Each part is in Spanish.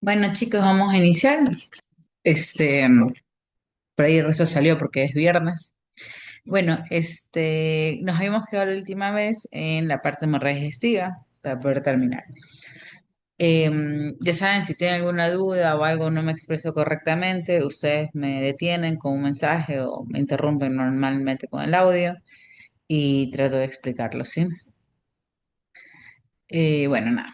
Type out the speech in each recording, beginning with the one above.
Bueno, chicos, vamos a iniciar. Este, por ahí el resto salió porque es viernes. Bueno, nos habíamos quedado la última vez en la parte más digestiva para poder terminar. Ya saben, si tienen alguna duda o algo no me expreso correctamente, ustedes me detienen con un mensaje o me interrumpen normalmente con el audio y trato de explicarlo, ¿sí? Bueno, nada.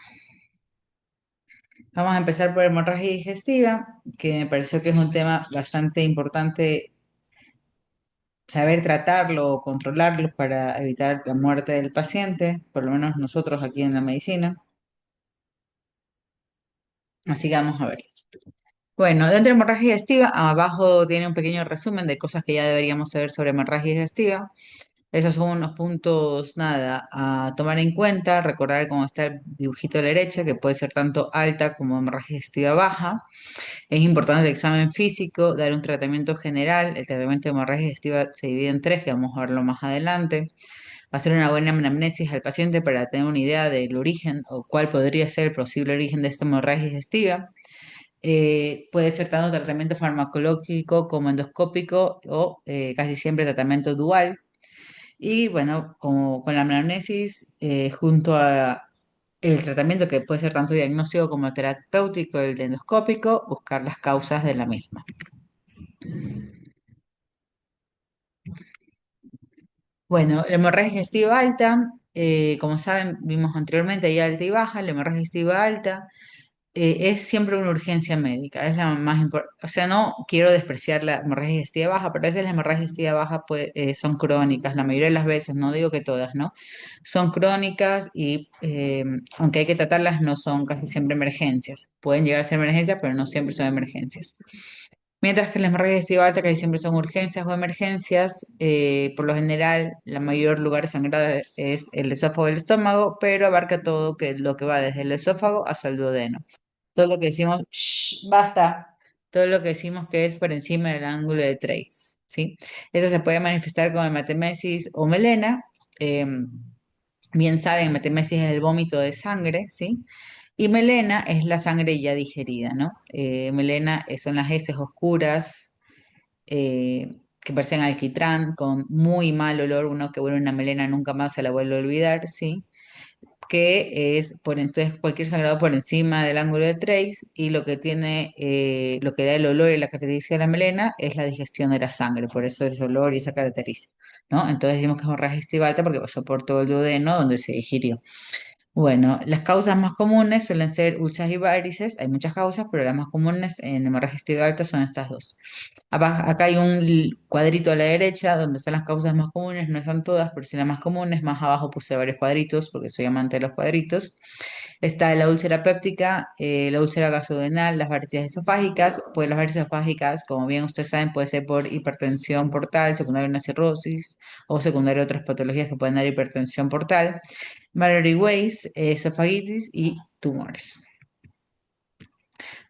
Vamos a empezar por hemorragia digestiva, que me pareció que es un tema bastante importante saber tratarlo o controlarlo para evitar la muerte del paciente, por lo menos nosotros aquí en la medicina. Así que vamos a ver. Bueno, dentro de hemorragia digestiva, abajo tiene un pequeño resumen de cosas que ya deberíamos saber sobre hemorragia digestiva. Esos son unos puntos, nada, a tomar en cuenta, recordar cómo está el dibujito a la derecha, que puede ser tanto alta como hemorragia digestiva baja. Es importante el examen físico, dar un tratamiento general. El tratamiento de hemorragia digestiva se divide en tres, que vamos a verlo más adelante. Hacer una buena anamnesis al paciente para tener una idea del origen o cuál podría ser el posible origen de esta hemorragia digestiva. Puede ser tanto tratamiento farmacológico como endoscópico o casi siempre tratamiento dual. Y bueno, como con la anamnesis, junto a el tratamiento que puede ser tanto diagnóstico como terapéutico, el de endoscópico, buscar las causas de la misma. Bueno, la hemorragia digestiva alta, como saben, vimos anteriormente, hay alta y baja. La hemorragia digestiva alta es siempre una urgencia médica, es la más importante. O sea, no quiero despreciar la hemorragia digestiva baja, pero a veces las hemorragias digestivas bajas son crónicas, la mayoría de las veces, no digo que todas, ¿no? Son crónicas y aunque hay que tratarlas, no son casi siempre emergencias. Pueden llegar a ser emergencias, pero no siempre son emergencias. Mientras que las hemorragias digestivas altas casi siempre son urgencias o emergencias, por lo general, la mayor lugar de sangrado es el esófago y el estómago, pero abarca todo lo que va desde el esófago hasta el duodeno. Todo lo que decimos, "Shh, basta", todo lo que decimos que es por encima del ángulo de Trace, ¿sí? Eso se puede manifestar como hematemesis o melena. eh, Bien saben, hematemesis es el vómito de sangre, ¿sí? Y melena es la sangre ya digerida, ¿no? Melena son las heces oscuras que parecen alquitrán, con muy mal olor. Uno que huele una melena nunca más se la vuelve a olvidar, ¿sí? Que es por entonces cualquier sangrado por encima del ángulo de Trace y lo que tiene, lo que da el olor y la característica de la melena es la digestión de la sangre, por eso ese olor y esa característica, ¿no? Entonces decimos que es hemorragia digestiva alta porque pasó por todo el duodeno donde se digirió. Bueno, las causas más comunes suelen ser úlceras y varices. Hay muchas causas, pero las más comunes en hemorragia digestiva alta son estas dos. Acá hay un cuadrito a la derecha donde están las causas más comunes, no están todas, pero sí las más comunes. Más abajo puse varios cuadritos porque soy amante de los cuadritos. Está la úlcera péptica, la úlcera gasodenal, las varices esofágicas. Pues las varices esofágicas, como bien ustedes saben, puede ser por hipertensión portal, secundaria a una cirrosis o secundaria a otras patologías que pueden dar hipertensión portal. Mallory Weiss, esofagitis y tumores.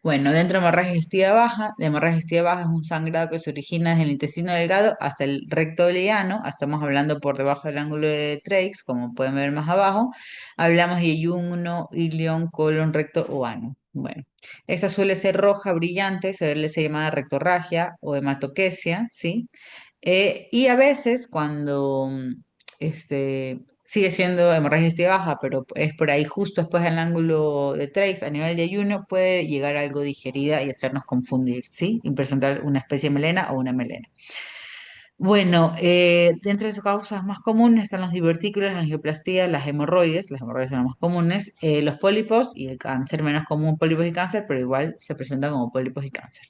Bueno, dentro de hemorragia digestiva baja, la hemorragia digestiva baja es un sangrado que se origina desde el intestino delgado hasta el recto ileano. Estamos hablando por debajo del ángulo de Trex, como pueden ver más abajo. Hablamos de yeyuno, ilion, colon, recto o ano. Bueno, esta suele ser roja, brillante, se llama rectorragia o hematoquesia, ¿sí? Y a veces cuando sigue siendo hemorragia digestiva baja, pero es por ahí justo después del ángulo de Trace a nivel de ayuno, puede llegar algo digerida y hacernos confundir, ¿sí? Y presentar una especie de melena o una melena. Bueno, entre sus causas más comunes están los divertículos, las angioplastías, las hemorroides son las más comunes, los pólipos y el cáncer, menos común pólipos y cáncer, pero igual se presentan como pólipos y cáncer.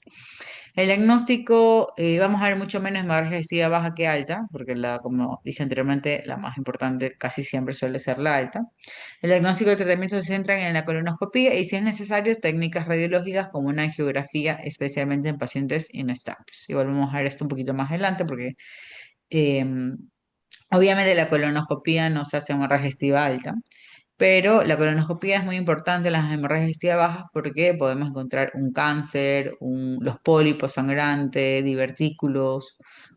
El diagnóstico, vamos a ver mucho menos hemorragia digestiva baja que alta, porque como dije anteriormente, la más importante casi siempre suele ser la alta. El diagnóstico y tratamiento se centran en la colonoscopia y, si es necesario, técnicas radiológicas como una angiografía, especialmente en pacientes inestables. Igual vamos a ver esto un poquito más adelante, porque eh, obviamente la colonoscopia no se hace en hemorragia digestiva alta. Pero la colonoscopia es muy importante en las hemorragias digestivas bajas porque podemos encontrar un cáncer, los pólipos sangrantes, divertículos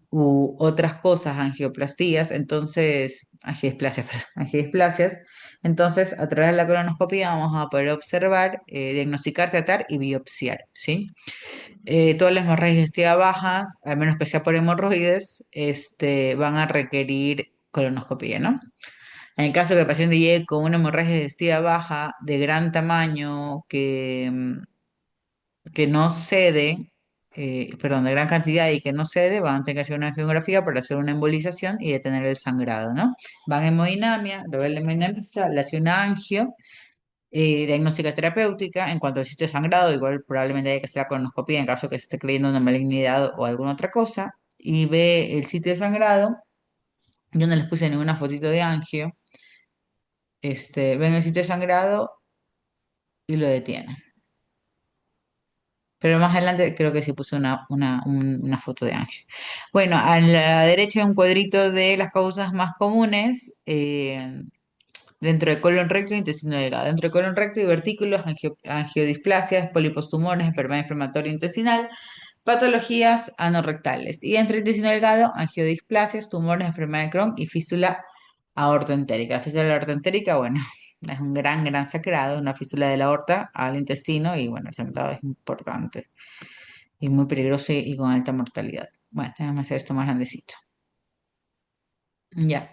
u otras cosas, angioplastías. Entonces, angidisplasias, perdón, angidisplasias. Entonces, a través de la colonoscopia vamos a poder observar, diagnosticar, tratar y biopsiar, ¿sí? Todas las hemorragias digestivas bajas, al menos que sea por hemorroides, van a requerir colonoscopia, ¿no? En el caso que el paciente llegue con una hemorragia digestiva baja de gran tamaño que no cede, perdón, de gran cantidad y que no cede, van a tener que hacer una angiografía para hacer una embolización y detener el sangrado, ¿no? Van a hemodinamia, luego de la hemodinamia le hace una angio, diagnóstica terapéutica. En cuanto al sitio de sangrado, igual probablemente haya que hacer la colonoscopia en caso que se esté creyendo una malignidad o alguna otra cosa, y ve el sitio de sangrado. Yo no les puse ninguna fotito de angio. Ven el sitio de sangrado y lo detienen. Pero más adelante creo que sí puse una foto de Ángel. Bueno, a la derecha hay un cuadrito de las causas más comunes dentro de colon recto e intestino delgado. Dentro de colon recto, divertículos, angiodisplasias, pólipos tumores, enfermedad inflamatoria intestinal, patologías anorrectales. Y dentro del intestino delgado, angiodisplasias, tumores, enfermedad de Crohn y fístula aortoentérica. La fístula de la aorta entérica, bueno, es un gran sangrado, una fístula de la aorta al intestino y bueno, el sangrado es importante y muy peligroso y con alta mortalidad. Bueno, déjame hacer esto más grandecito. Ya.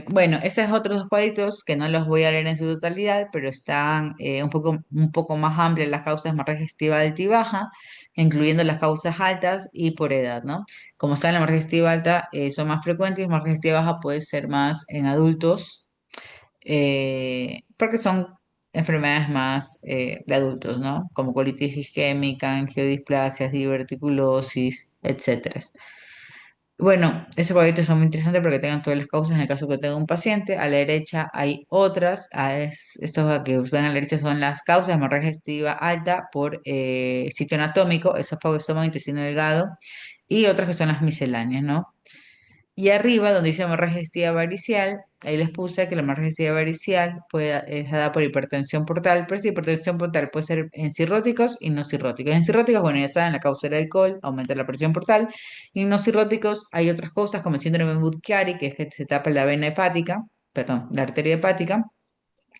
Bueno, estos otros dos cuadritos que no los voy a leer en su totalidad, pero están un poco más amplias las causas más digestiva alta y baja, incluyendo las causas altas y por edad, ¿no? Como saben, la hemorragia digestiva alta son más frecuentes y la hemorragia digestiva baja puede ser más en adultos, porque son enfermedades más de adultos, ¿no? Como colitis isquémica, angiodisplasias, diverticulosis, etcétera. Bueno, ese cuadrito son muy interesantes porque tengan todas las causas en el caso que tenga un paciente. A la derecha hay otras. Estos que ven a la derecha son las causas de hemorragia digestiva alta por sitio anatómico, esófago, estómago, intestino delgado y otras que son las misceláneas, ¿no? Y arriba, donde dice hemorragia digestiva varicial, ahí les puse que la hemorragia digestiva varicial es dada por hipertensión portal, pero esa hipertensión portal puede ser en cirróticos y no cirróticos. En cirróticos, bueno, ya saben, la causa del alcohol, aumenta la presión portal, y en no cirróticos hay otras cosas como el síndrome de Budd-Chiari, que es que se tapa la vena hepática, perdón, la arteria hepática,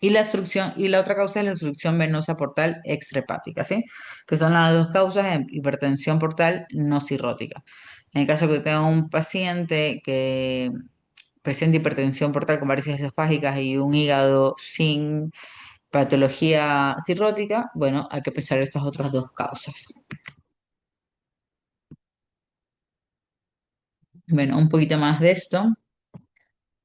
y la obstrucción, y la otra causa es la obstrucción venosa portal extrahepática, ¿sí? Que son las dos causas de hipertensión portal no cirrótica. En el caso que tenga un paciente que presente hipertensión portal con varices esofágicas y un hígado sin patología cirrótica, bueno, hay que pensar estas otras dos causas. Bueno, un poquito más de esto.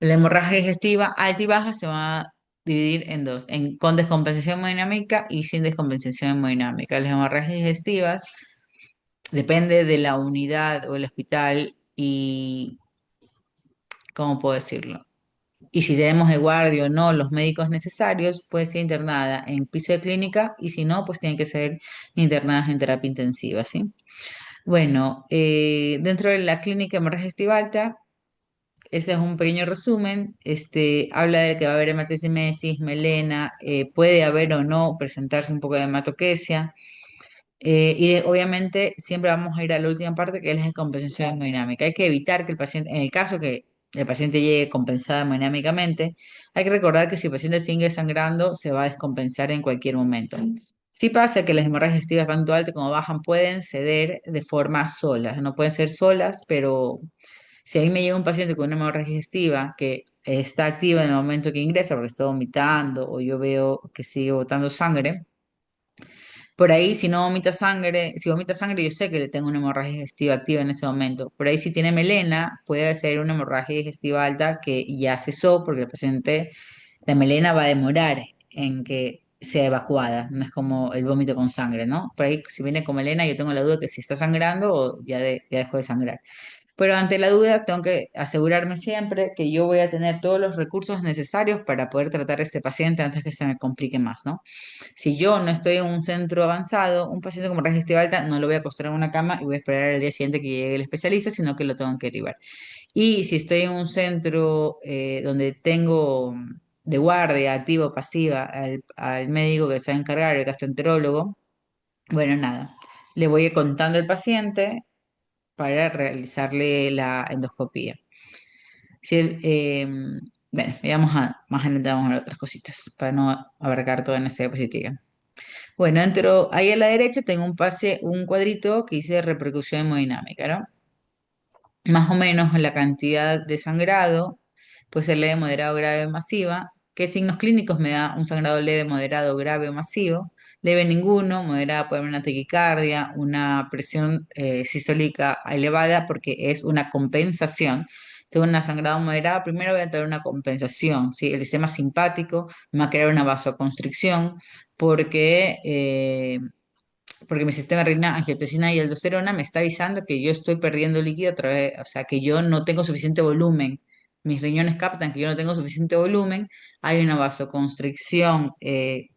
La hemorragia digestiva alta y baja se va a dividir en dos, con descompensación hemodinámica y sin descompensación hemodinámica. Las hemorragias digestivas depende de la unidad o el hospital y, ¿cómo puedo decirlo? Y si tenemos de guardia o no los médicos necesarios, puede ser internada en piso de clínica y si no, pues tienen que ser internadas en terapia intensiva, ¿sí? Bueno, dentro de la clínica de hemorragia digestiva alta, ese es un pequeño resumen. Habla de que va a haber hematoencimesis, melena, puede haber o no presentarse un poco de hematoquesia. Obviamente siempre vamos a ir a la última parte que es la descompensación hemodinámica. Hay que evitar que el paciente, en el caso que el paciente llegue compensado hemodinámicamente, hay que recordar que si el paciente sigue sangrando, se va a descompensar en cualquier momento. Sí pasa que las hemorragias digestivas tanto altas como bajas pueden ceder de forma solas, no pueden ser solas, pero si a mí me llega un paciente con una hemorragia digestiva que está activa en el momento que ingresa porque está vomitando o yo veo que sigue botando sangre, por ahí, si no vomita sangre, si vomita sangre, yo sé que le tengo una hemorragia digestiva activa en ese momento. Por ahí, si tiene melena, puede ser una hemorragia digestiva alta que ya cesó porque el paciente, la melena va a demorar en que sea evacuada. No es como el vómito con sangre, ¿no? Por ahí, si viene con melena, yo tengo la duda que si está sangrando o ya dejó de sangrar. Pero ante la duda, tengo que asegurarme siempre que yo voy a tener todos los recursos necesarios para poder tratar a este paciente antes que se me complique más, ¿no? Si yo no estoy en un centro avanzado, un paciente con hemorragia digestiva alta no lo voy a acostar en una cama y voy a esperar al día siguiente que llegue el especialista, sino que lo tengo que derivar. Y si estoy en un centro donde tengo de guardia, activa o pasiva, al médico que se va a encargar, el gastroenterólogo, bueno, nada, le voy contando al paciente para realizarle la endoscopía. Si bueno, ya vamos más adelante vamos a ver otras cositas para no abarcar toda esa diapositiva. Bueno, entro ahí a la derecha tengo un cuadrito que dice repercusión hemodinámica, ¿no? Más o menos la cantidad de sangrado puede ser leve, moderado, grave, masiva. ¿Qué signos clínicos me da un sangrado leve, moderado, grave o masivo? Leve ninguno, moderada puede haber una taquicardia, una presión sistólica elevada porque es una compensación. Tengo una sangrado moderada, primero voy a tener una compensación, ¿sí? El sistema simpático me va a crear una vasoconstricción porque porque mi sistema renina, angiotensina y aldosterona me está avisando que yo estoy perdiendo líquido a través, o sea, que yo no tengo suficiente volumen. Mis riñones captan que yo no tengo suficiente volumen, hay una vasoconstricción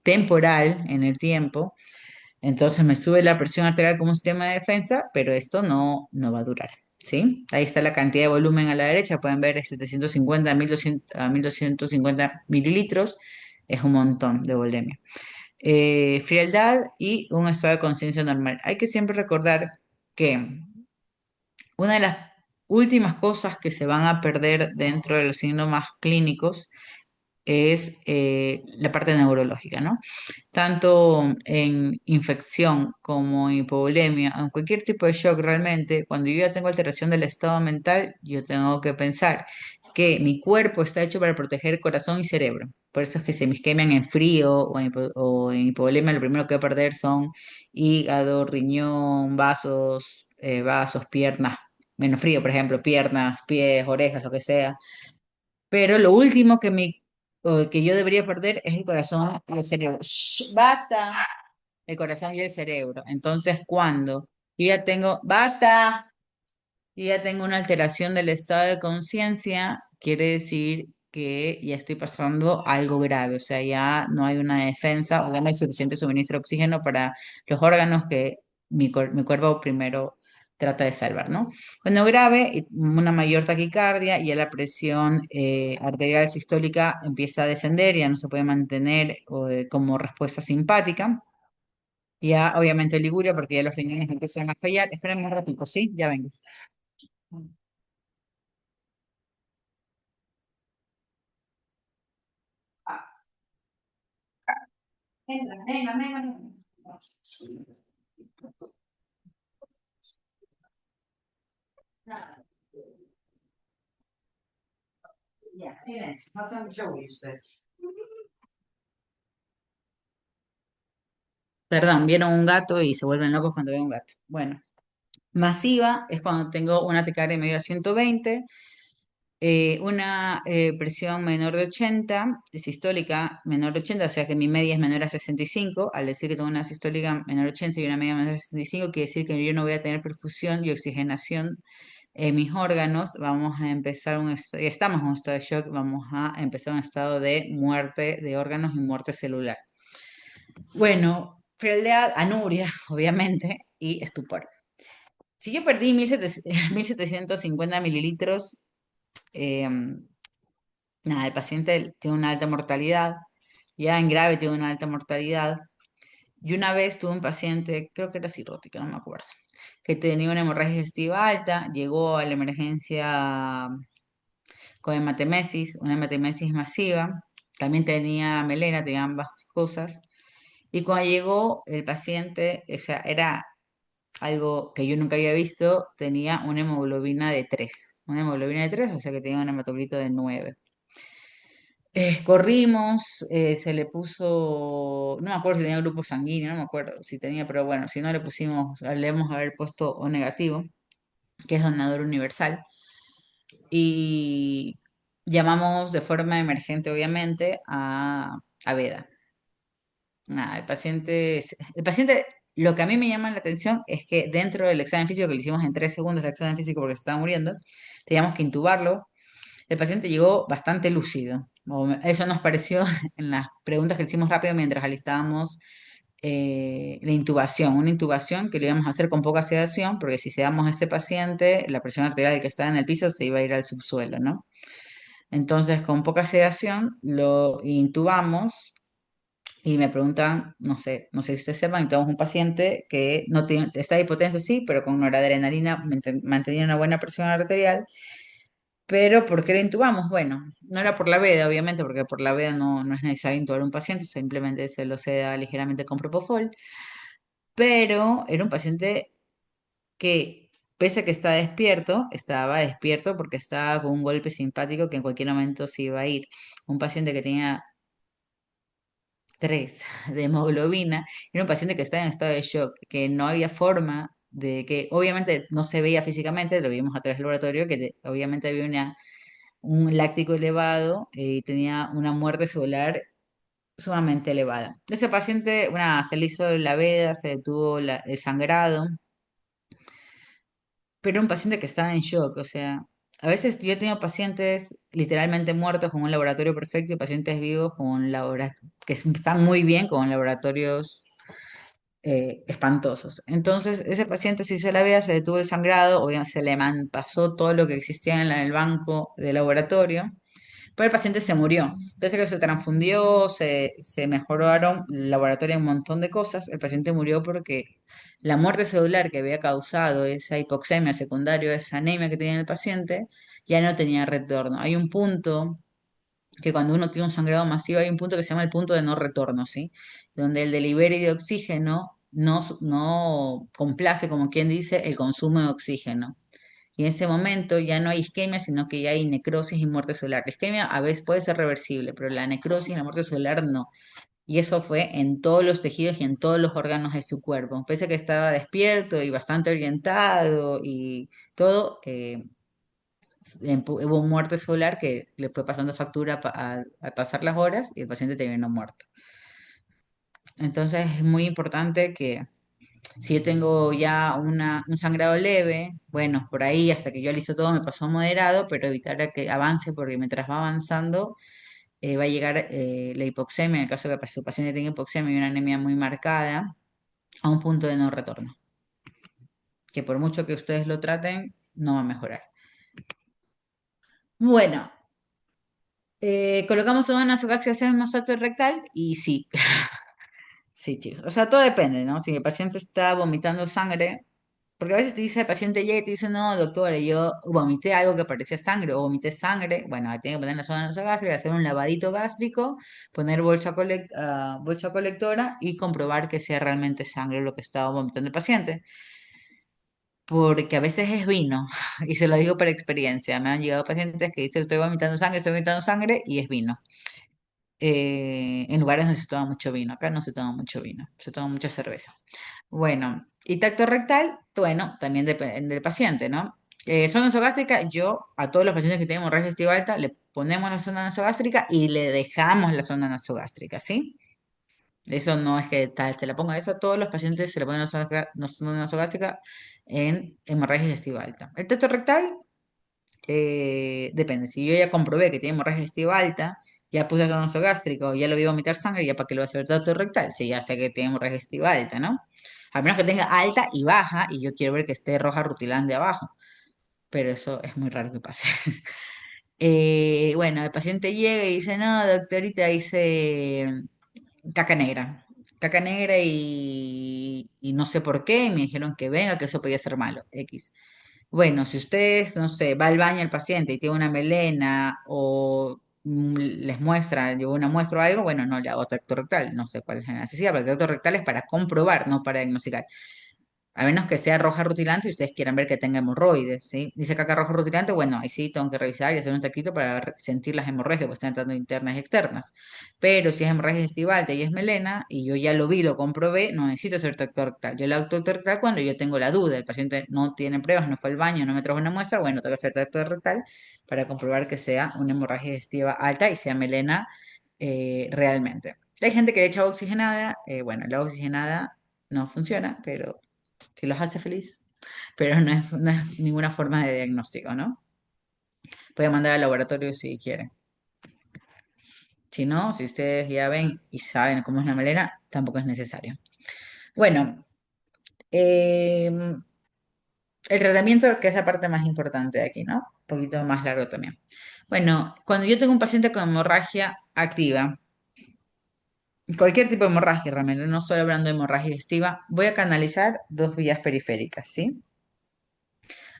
temporal en el tiempo, entonces me sube la presión arterial como un sistema de defensa, pero esto no va a durar. ¿Sí? Ahí está la cantidad de volumen a la derecha, pueden ver es 750 a 1200 a 1250 mililitros, es un montón de volemia frialdad y un estado de conciencia normal. Hay que siempre recordar que una de las últimas cosas que se van a perder dentro de los síntomas clínicos es la parte neurológica, ¿no? Tanto en infección como en hipovolemia, en cualquier tipo de shock realmente, cuando yo ya tengo alteración del estado mental, yo tengo que pensar que mi cuerpo está hecho para proteger corazón y cerebro. Por eso es que se me isquemian en frío o en hipovolemia, lo primero que voy a perder son hígado, riñón, vasos, piernas, menos frío, por ejemplo, piernas, pies, orejas, lo que sea. Pero lo último que yo debería perder es el corazón y el cerebro. ¡Shh! ¡Basta! El corazón y el cerebro. Entonces, cuando yo ya tengo, ¡basta! Yo ya tengo una alteración del estado de conciencia, quiere decir que ya estoy pasando algo grave, o sea, ya no hay una defensa o ya no hay suficiente suministro de oxígeno para los órganos que mi cuerpo primero trata de salvar, ¿no? Cuando grave, una mayor taquicardia, ya la presión arterial sistólica empieza a descender, ya no se puede mantener como respuesta simpática. Ya, obviamente, liguria, porque ya los riñones empiezan a fallar. Espérenme un ratito, ¿sí? Ya vengo. Venga, venga, venga, venga. Ya, silencio. No te mucho gusto. Perdón, vieron un gato y se vuelven locos cuando ven un gato. Bueno, masiva es cuando tengo una taquicardia medio a 120, una presión menor de 80, sistólica menor de 80, o sea que mi media es menor a 65. Al decir que tengo una sistólica menor de 80 y una media menor a 65, quiere decir que yo no voy a tener perfusión y oxigenación en mis órganos. Vamos a empezar estamos en un estado de shock, vamos a empezar un estado de muerte de órganos y muerte celular. Bueno, frialdad, anuria, obviamente, y estupor. Si yo perdí 1750 mililitros, eh, nada, el paciente tiene una alta mortalidad, ya en grave tiene una alta mortalidad. Y una vez tuve un paciente, creo que era cirrótico, no me acuerdo, que tenía una hemorragia digestiva alta, llegó a la emergencia con hematemesis, una hematemesis masiva, también tenía melena, tenía ambas cosas. Y cuando llegó el paciente, o sea, era algo que yo nunca había visto, tenía una hemoglobina de 3. Una hemoglobina de 3, o sea que tenía un hematocrito de 9. Corrimos, se le puso, no me acuerdo si tenía grupo sanguíneo, no me acuerdo si tenía, pero bueno, si no le pusimos, le hemos haber puesto O negativo, que es donador universal, y llamamos de forma emergente, obviamente, a Veda. Nada, el paciente, lo que a mí me llama la atención es que dentro del examen físico que le hicimos en 3 segundos, el examen físico porque se estaba muriendo, teníamos que intubarlo. El paciente llegó bastante lúcido. Eso nos pareció en las preguntas que le hicimos rápido mientras alistábamos la intubación. Una intubación que le íbamos a hacer con poca sedación, porque si sedamos a ese paciente, la presión arterial que está en el piso se iba a ir al subsuelo, ¿no? Entonces, con poca sedación, lo intubamos y me preguntan, no sé si ustedes sepan, tenemos un paciente que no tiene, está hipotenso, sí, pero con noradrenalina mantenía una buena presión arterial Pero ¿por qué lo intubamos? Bueno, no era por la veda, obviamente, porque por la veda no es necesario intubar a un paciente, simplemente se lo seda ligeramente con propofol, pero era un paciente que, pese a que estaba despierto porque estaba con un golpe simpático que en cualquier momento se iba a ir. Un paciente que tenía 3 de hemoglobina, era un paciente que estaba en estado de shock, que no había forma de que, obviamente no se veía físicamente, lo vimos a través del laboratorio, que obviamente había un láctico elevado y tenía una muerte celular sumamente elevada. Ese paciente, se le hizo la veda, se detuvo el sangrado, pero un paciente que estaba en shock, o sea, a veces yo he tenido pacientes literalmente muertos con un laboratorio perfecto y pacientes vivos con que están muy bien con laboratorios espantosos. Entonces, ese paciente se hizo la veda, se detuvo el sangrado, obviamente se le pasó todo lo que existía en el banco de laboratorio, pero el paciente se murió. Pese a que se transfundió, se mejoraron el laboratorio un montón de cosas, el paciente murió porque la muerte celular que había causado esa hipoxemia secundaria, esa anemia que tenía el paciente, ya no tenía retorno. Hay un punto que cuando uno tiene un sangrado masivo hay un punto que se llama el punto de no retorno, ¿sí? Donde el delivery de oxígeno no complace, como quien dice, el consumo de oxígeno. Y en ese momento ya no hay isquemia, sino que ya hay necrosis y muerte celular. La isquemia a veces puede ser reversible, pero la necrosis y la muerte celular no. Y eso fue en todos los tejidos y en todos los órganos de su cuerpo. Pese a que estaba despierto y bastante orientado y todo, hubo muerte celular que le fue pasando factura al pasar las horas y el paciente terminó muerto. Entonces es muy importante que si yo tengo ya un sangrado leve, bueno, por ahí hasta que yo aliso todo me pasó a moderado, pero evitar a que avance porque mientras va avanzando va a llegar la hipoxemia, en el caso de que su paciente tenga hipoxemia y una anemia muy marcada, a un punto de no retorno, que por mucho que ustedes lo traten, no va a mejorar. Bueno, colocamos una nasogastriación hemostático rectal y sí, sí, chicos. O sea, todo depende, ¿no? Si el paciente está vomitando sangre, porque a veces te dice el paciente llega y te dice, no, doctora, yo vomité algo que parecía sangre o vomité sangre. Bueno, ahí tiene que poner la zona nasogástrica, hacer un lavadito gástrico, poner bolsa colectora y comprobar que sea realmente sangre lo que estaba vomitando el paciente. Porque a veces es vino, y se lo digo por experiencia. Me han llegado pacientes que dicen, estoy vomitando sangre, y es vino. En lugares donde se toma mucho vino. Acá no se toma mucho vino, se toma mucha cerveza. Bueno, y tacto rectal, bueno, también depende del paciente, ¿no? Zona nasogástrica, yo a todos los pacientes que tienen hemorragia digestiva alta le ponemos la zona nasogástrica y le dejamos la zona nasogástrica, ¿sí? Eso no es que tal, se la ponga eso a todos los pacientes, se le pone la zona nasogástrica en hemorragia digestiva alta. El tacto rectal, depende, si yo ya comprobé que tiene hemorragia digestiva alta, ya puse ácido nasogástrico, ya lo vi vomitar sangre, ya para qué lo voy a hacer tacto rectal, si ya sé que tiene hemorragia digestiva alta, ¿no? A menos que tenga alta y baja, y yo quiero ver que esté roja rutilante abajo, pero eso es muy raro que pase. Bueno, el paciente llega y dice, no, doctorita, hice caca negra. Caca negra y no sé por qué, y me dijeron que venga, que eso podía ser malo, X. Bueno, si ustedes, no sé, va al baño el paciente y tiene una melena o les muestra, llevó una muestra o algo, bueno, no le hago tacto rectal, no sé cuál es la necesidad, porque el tacto rectal es para comprobar, no para diagnosticar. A menos que sea roja rutilante y ustedes quieran ver que tenga hemorroides, ¿sí? Dice caca roja rutilante, bueno, ahí sí tengo que revisar y hacer un taquito para sentir las hemorragias, porque están entrando internas y externas. Pero si es hemorragia digestiva y es melena, y yo ya lo vi, lo comprobé, no necesito hacer tacto rectal. Yo le hago tacto rectal cuando yo tengo la duda, el paciente no tiene pruebas, no fue al baño, no me trajo una muestra, bueno, tengo que hacer tacto rectal para comprobar que sea una hemorragia digestiva alta y sea melena realmente. Hay gente que le echa oxigenada, bueno, la oxigenada no funciona, pero si los hace feliz, pero no es ninguna forma de diagnóstico, ¿no? Puede mandar al laboratorio si quieren. Si no, si ustedes ya ven y saben cómo es la melena, tampoco es necesario. Bueno, eh, el tratamiento, que es la parte más importante de aquí, ¿no? Un poquito más largo también. Bueno, cuando yo tengo un paciente con hemorragia activa, cualquier tipo de hemorragia realmente, no solo hablando de hemorragia digestiva, voy a canalizar dos vías periféricas, ¿sí?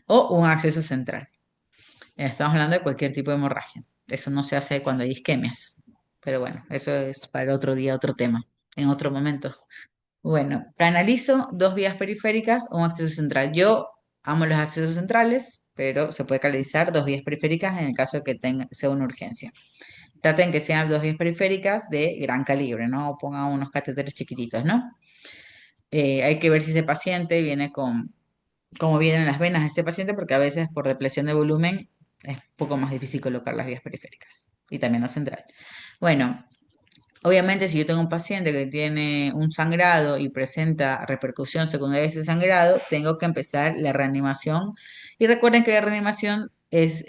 O un acceso central. Estamos hablando de cualquier tipo de hemorragia. Eso no se hace cuando hay isquemias. Pero bueno, eso es para otro día, otro tema, en otro momento. Bueno, canalizo dos vías periféricas o un acceso central. Yo amo los accesos centrales, pero se puede canalizar dos vías periféricas en el caso de que sea una urgencia. Traten que sean dos vías periféricas de gran calibre, ¿no? O pongan unos catéteres chiquititos, ¿no? Hay que ver si ese paciente viene con cómo vienen las venas de este paciente, porque a veces por depresión de volumen es un poco más difícil colocar las vías periféricas y también la central. Bueno, obviamente si yo tengo un paciente que tiene un sangrado y presenta repercusión secundaria de ese sangrado, tengo que empezar la reanimación. Y recuerden que la reanimación es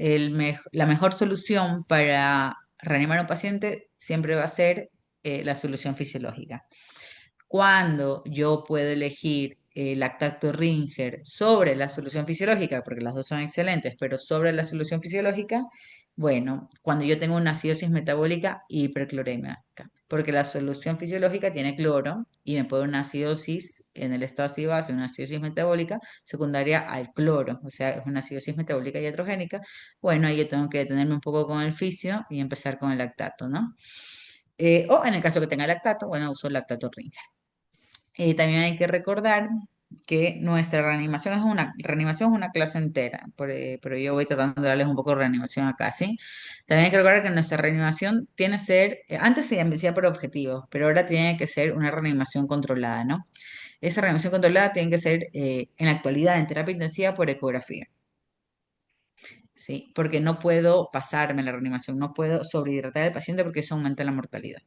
la mejor solución para reanimar a un paciente, siempre va a ser la solución fisiológica. Cuando yo puedo elegir el lactato Ringer sobre la solución fisiológica, porque las dos son excelentes, pero sobre la solución fisiológica, bueno, cuando yo tengo una acidosis metabólica hiperclorémica, porque la solución fisiológica tiene cloro y me puede dar una acidosis en el estado ácido base, una acidosis metabólica secundaria al cloro, o sea, es una acidosis metabólica iatrogénica. Bueno, ahí yo tengo que detenerme un poco con el fisio y empezar con el lactato, ¿no? O en el caso que tenga lactato, bueno, uso el lactato Ringer. También hay que recordar que nuestra reanimación es una clase entera, pero yo voy tratando de darles un poco de reanimación acá, ¿sí? También hay que recordar que nuestra reanimación tiene que ser, antes se decía por objetivos, pero ahora tiene que ser una reanimación controlada, ¿no? Esa reanimación controlada tiene que ser, en la actualidad, en terapia intensiva por ecografía, ¿sí? Porque no puedo pasarme la reanimación, no puedo sobrehidratar al paciente porque eso aumenta la mortalidad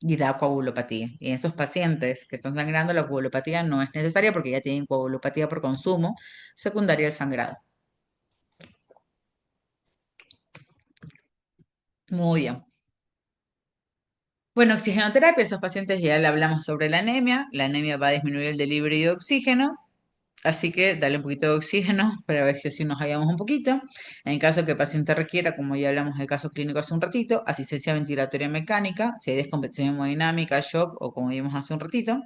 y da coagulopatía. Y en estos pacientes que están sangrando, la coagulopatía no es necesaria porque ya tienen coagulopatía por consumo secundario del sangrado. Muy bien. Bueno, oxigenoterapia, esos pacientes ya le hablamos sobre la anemia. La anemia va a disminuir el delivery de oxígeno, así que dale un poquito de oxígeno para ver si así nos hallamos un poquito. En caso que el paciente requiera, como ya hablamos del caso clínico hace un ratito, asistencia ventilatoria mecánica, si hay descompensación hemodinámica, shock o como vimos hace un ratito.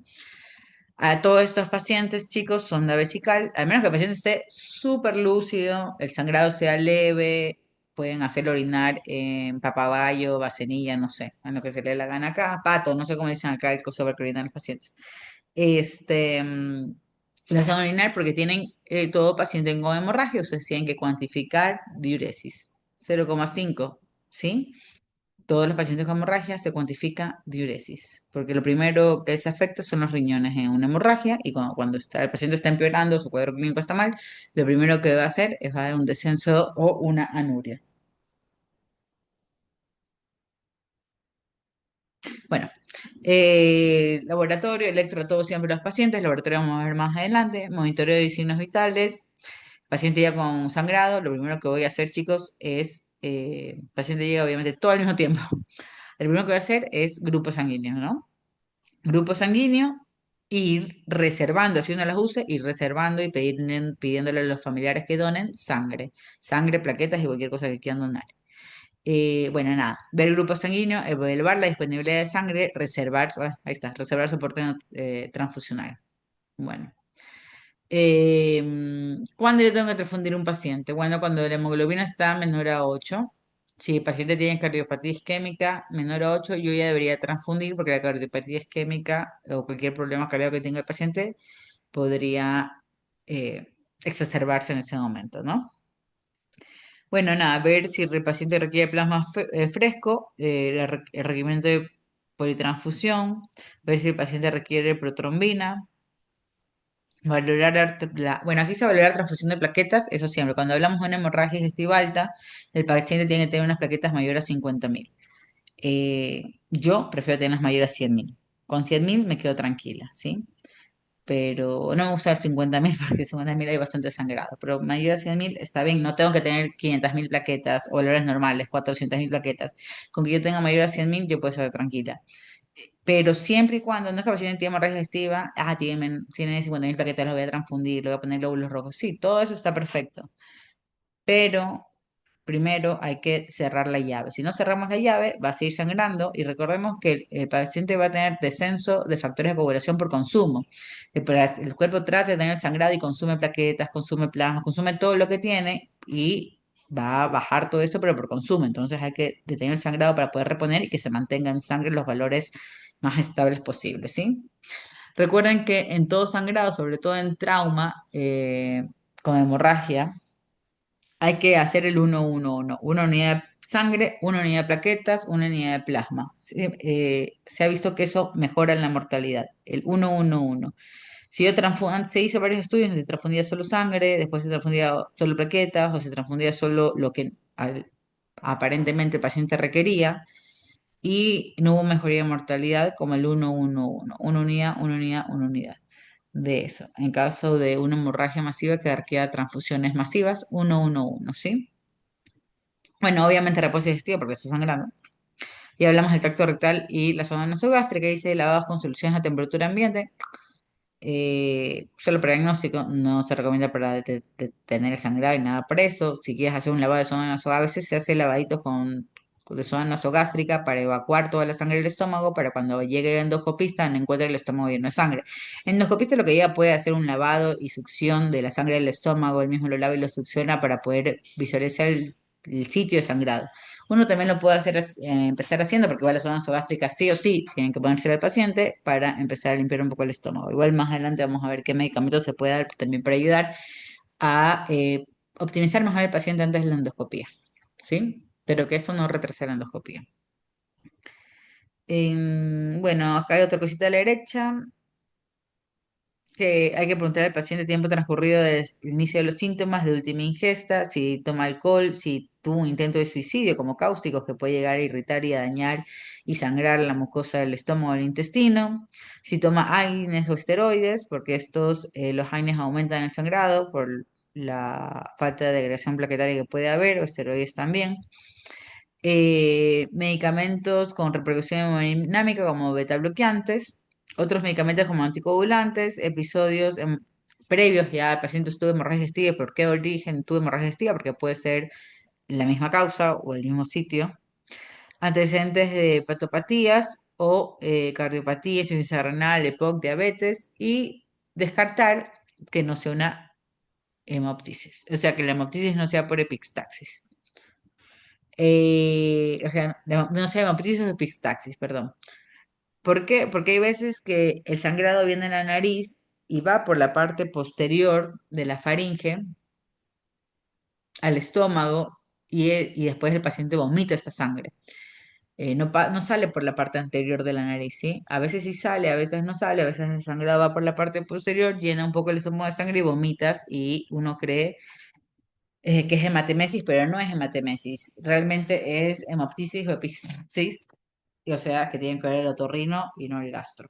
A todos estos pacientes, chicos, sonda vesical, al menos que el paciente esté súper lúcido, el sangrado sea leve, pueden hacer orinar en papagayo, vasenilla, no sé, en lo que se le dé la gana acá, pato, no sé cómo dicen acá el coso para que orinan los pacientes. Este, mm, lo hacen orinar porque tienen todo paciente con hemorragia, ustedes tienen que cuantificar diuresis, 0,5, ¿sí? Todos los pacientes con hemorragia se cuantifica diuresis, porque lo primero que se afecta son los riñones en una hemorragia y cuando el paciente está empeorando, su cuadro clínico está mal, lo primero que va a hacer es va a dar un descenso o una anuria. Bueno, laboratorio, electro, todo siempre los pacientes, laboratorio vamos a ver más adelante, monitoreo de signos vitales, paciente ya con sangrado, lo primero que voy a hacer, chicos, es, paciente llega obviamente todo al mismo tiempo. El primero que voy a hacer es grupo sanguíneo, ¿no? Grupo sanguíneo, ir reservando, si uno las use, ir reservando y pidiéndole a los familiares que donen sangre, plaquetas y cualquier cosa que quieran donar. Bueno, nada, ver el grupo sanguíneo, evaluar la disponibilidad de sangre, reservar, ahí está, reservar soporte transfusional. Bueno. ¿Cuándo yo tengo que transfundir un paciente? Bueno, cuando la hemoglobina está menor a 8. Si el paciente tiene cardiopatía isquémica menor a 8, yo ya debería transfundir porque la cardiopatía isquémica o cualquier problema cardíaco que tenga el paciente podría exacerbarse en ese momento, ¿no? Bueno, nada, ver si el paciente requiere plasma fresco, el requerimiento de politransfusión, ver si el paciente requiere protrombina. Bueno, aquí se va a valorar transfusión de plaquetas, eso siempre. Cuando hablamos de una hemorragia digestiva alta, el paciente tiene que tener unas plaquetas mayores a 50.000. Yo prefiero tenerlas mayores a 100.000. Con 100.000 me quedo tranquila, ¿sí? Pero no me gusta el 50.000 porque 50.000 hay bastante sangrado. Pero mayor a 100.000 está bien, no tengo que tener 500.000 plaquetas o valores normales, 400.000 plaquetas. Con que yo tenga mayor a 100.000, yo puedo estar tranquila. Pero siempre y cuando no es que el paciente tiene hemorragia digestiva, tiene 50.000 plaquetas, lo voy a transfundir, le voy a poner glóbulos rojos. Sí, todo eso está perfecto. Pero primero hay que cerrar la llave. Si no cerramos la llave, va a seguir sangrando y recordemos que el paciente va a tener descenso de factores de coagulación por consumo. El cuerpo trata de tener sangrado y consume plaquetas, consume plasma, consume todo lo que tiene y va a bajar todo esto, pero por consumo. Entonces hay que detener el sangrado para poder reponer y que se mantenga en sangre los valores más estables posibles, ¿sí? Recuerden que en todo sangrado, sobre todo en trauma, con hemorragia, hay que hacer el 1-1-1. Una unidad de sangre, una unidad de plaquetas, una unidad de plasma. ¿Sí? Se ha visto que eso mejora la mortalidad, el 1-1-1. Si yo se hizo varios estudios, donde se transfundía solo sangre, después se transfundía solo plaquetas o se transfundía solo lo que aparentemente el paciente requería y no hubo mejoría de mortalidad como el 1-1-1. Una unidad, una unidad, una unidad de eso. En caso de una hemorragia masiva que requiera transfusiones masivas, 1-1-1, ¿sí? Bueno, obviamente reposo digestivo porque está sangrando. Y hablamos del tracto rectal y la zona nasogástrica, dice lavados con soluciones a temperatura ambiente. Solo para diagnóstico, no se recomienda para detener el sangrado y nada por eso. Si quieres hacer un lavado de zona nasogástrica, a veces se hace lavaditos de zona nasogástrica para evacuar toda la sangre del estómago, para cuando llegue el endoscopista no encuentre el estómago lleno de sangre. El endoscopista lo que llega puede hacer un lavado y succión de la sangre del estómago, él mismo lo lava y lo succiona para poder visualizar el sitio de sangrado. Uno también lo puede hacer, empezar haciendo, porque igual la zona nasogástrica sí o sí tienen que ponerse al paciente para empezar a limpiar un poco el estómago. Igual más adelante vamos a ver qué medicamentos se puede dar también para ayudar a optimizar mejor al paciente antes de la endoscopía, ¿sí? Pero que eso no retrase la endoscopía. Bueno, acá hay otra cosita a la derecha, que hay que preguntar al paciente tiempo transcurrido desde el inicio de los síntomas de última ingesta, si toma alcohol, si tuvo un intento de suicidio como cáusticos que puede llegar a irritar y a dañar y sangrar la mucosa del estómago o del intestino, si toma AINES o esteroides, porque los AINES aumentan el sangrado por la falta de agregación plaquetaria que puede haber, o esteroides también. Medicamentos con repercusión hemodinámica como beta bloqueantes, otros medicamentos como anticoagulantes, episodios previos ya el paciente tuvo hemorragia digestiva. ¿Por qué origen tuvo hemorragia digestiva? Porque puede ser la misma causa o el mismo sitio. Antecedentes de hepatopatías o cardiopatía, insuficiencia renal, EPOC, diabetes y descartar que no sea una hemoptisis, o sea que la hemoptisis no sea por epistaxis. O sea, no sé, hemoptisis o epistaxis, perdón. ¿Por qué? Porque hay veces que el sangrado viene en la nariz y va por la parte posterior de la faringe al estómago y después el paciente vomita esta sangre. No sale por la parte anterior de la nariz, ¿sí? A veces sí sale, a veces no sale, a veces el sangrado va por la parte posterior, llena un poco el estómago de sangre y vomitas y uno cree que es hematemesis, pero no es hematemesis. Realmente es hemoptisis o epistaxis, y o sea que tienen que ver el otorrino y no el gastro.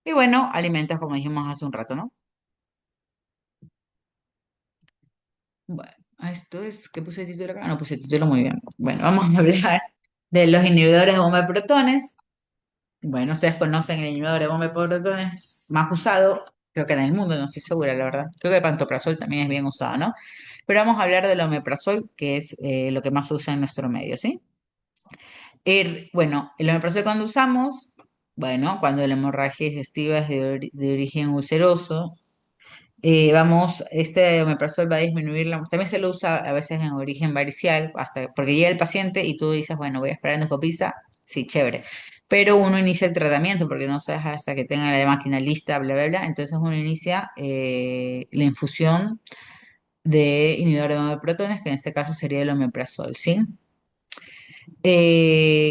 Y bueno, alimentos como dijimos hace un rato, ¿no? Bueno, esto es, ¿qué puse el título acá? No puse el título muy bien. Bueno, vamos a hablar de los inhibidores de bomba de protones. Bueno, ustedes conocen el inhibidor de bomba de protones más usado, creo que en el mundo, no estoy segura, la verdad. Creo que el pantoprazol también es bien usado, ¿no? Pero vamos a hablar del omeprazol, que es lo que más se usa en nuestro medio, ¿sí? Bueno, el omeprazol cuando usamos, bueno, cuando la hemorragia digestiva es de origen ulceroso, este omeprazol va a disminuir también se lo usa a veces en origen varicial, porque llega el paciente y tú dices, bueno, voy a esperar endoscopista, sí, chévere. Pero uno inicia el tratamiento porque no sabes hasta que tenga la máquina lista, bla, bla, bla. Entonces uno inicia la infusión de inhibidor de protones, que en este caso sería el omeprazol, ¿sí?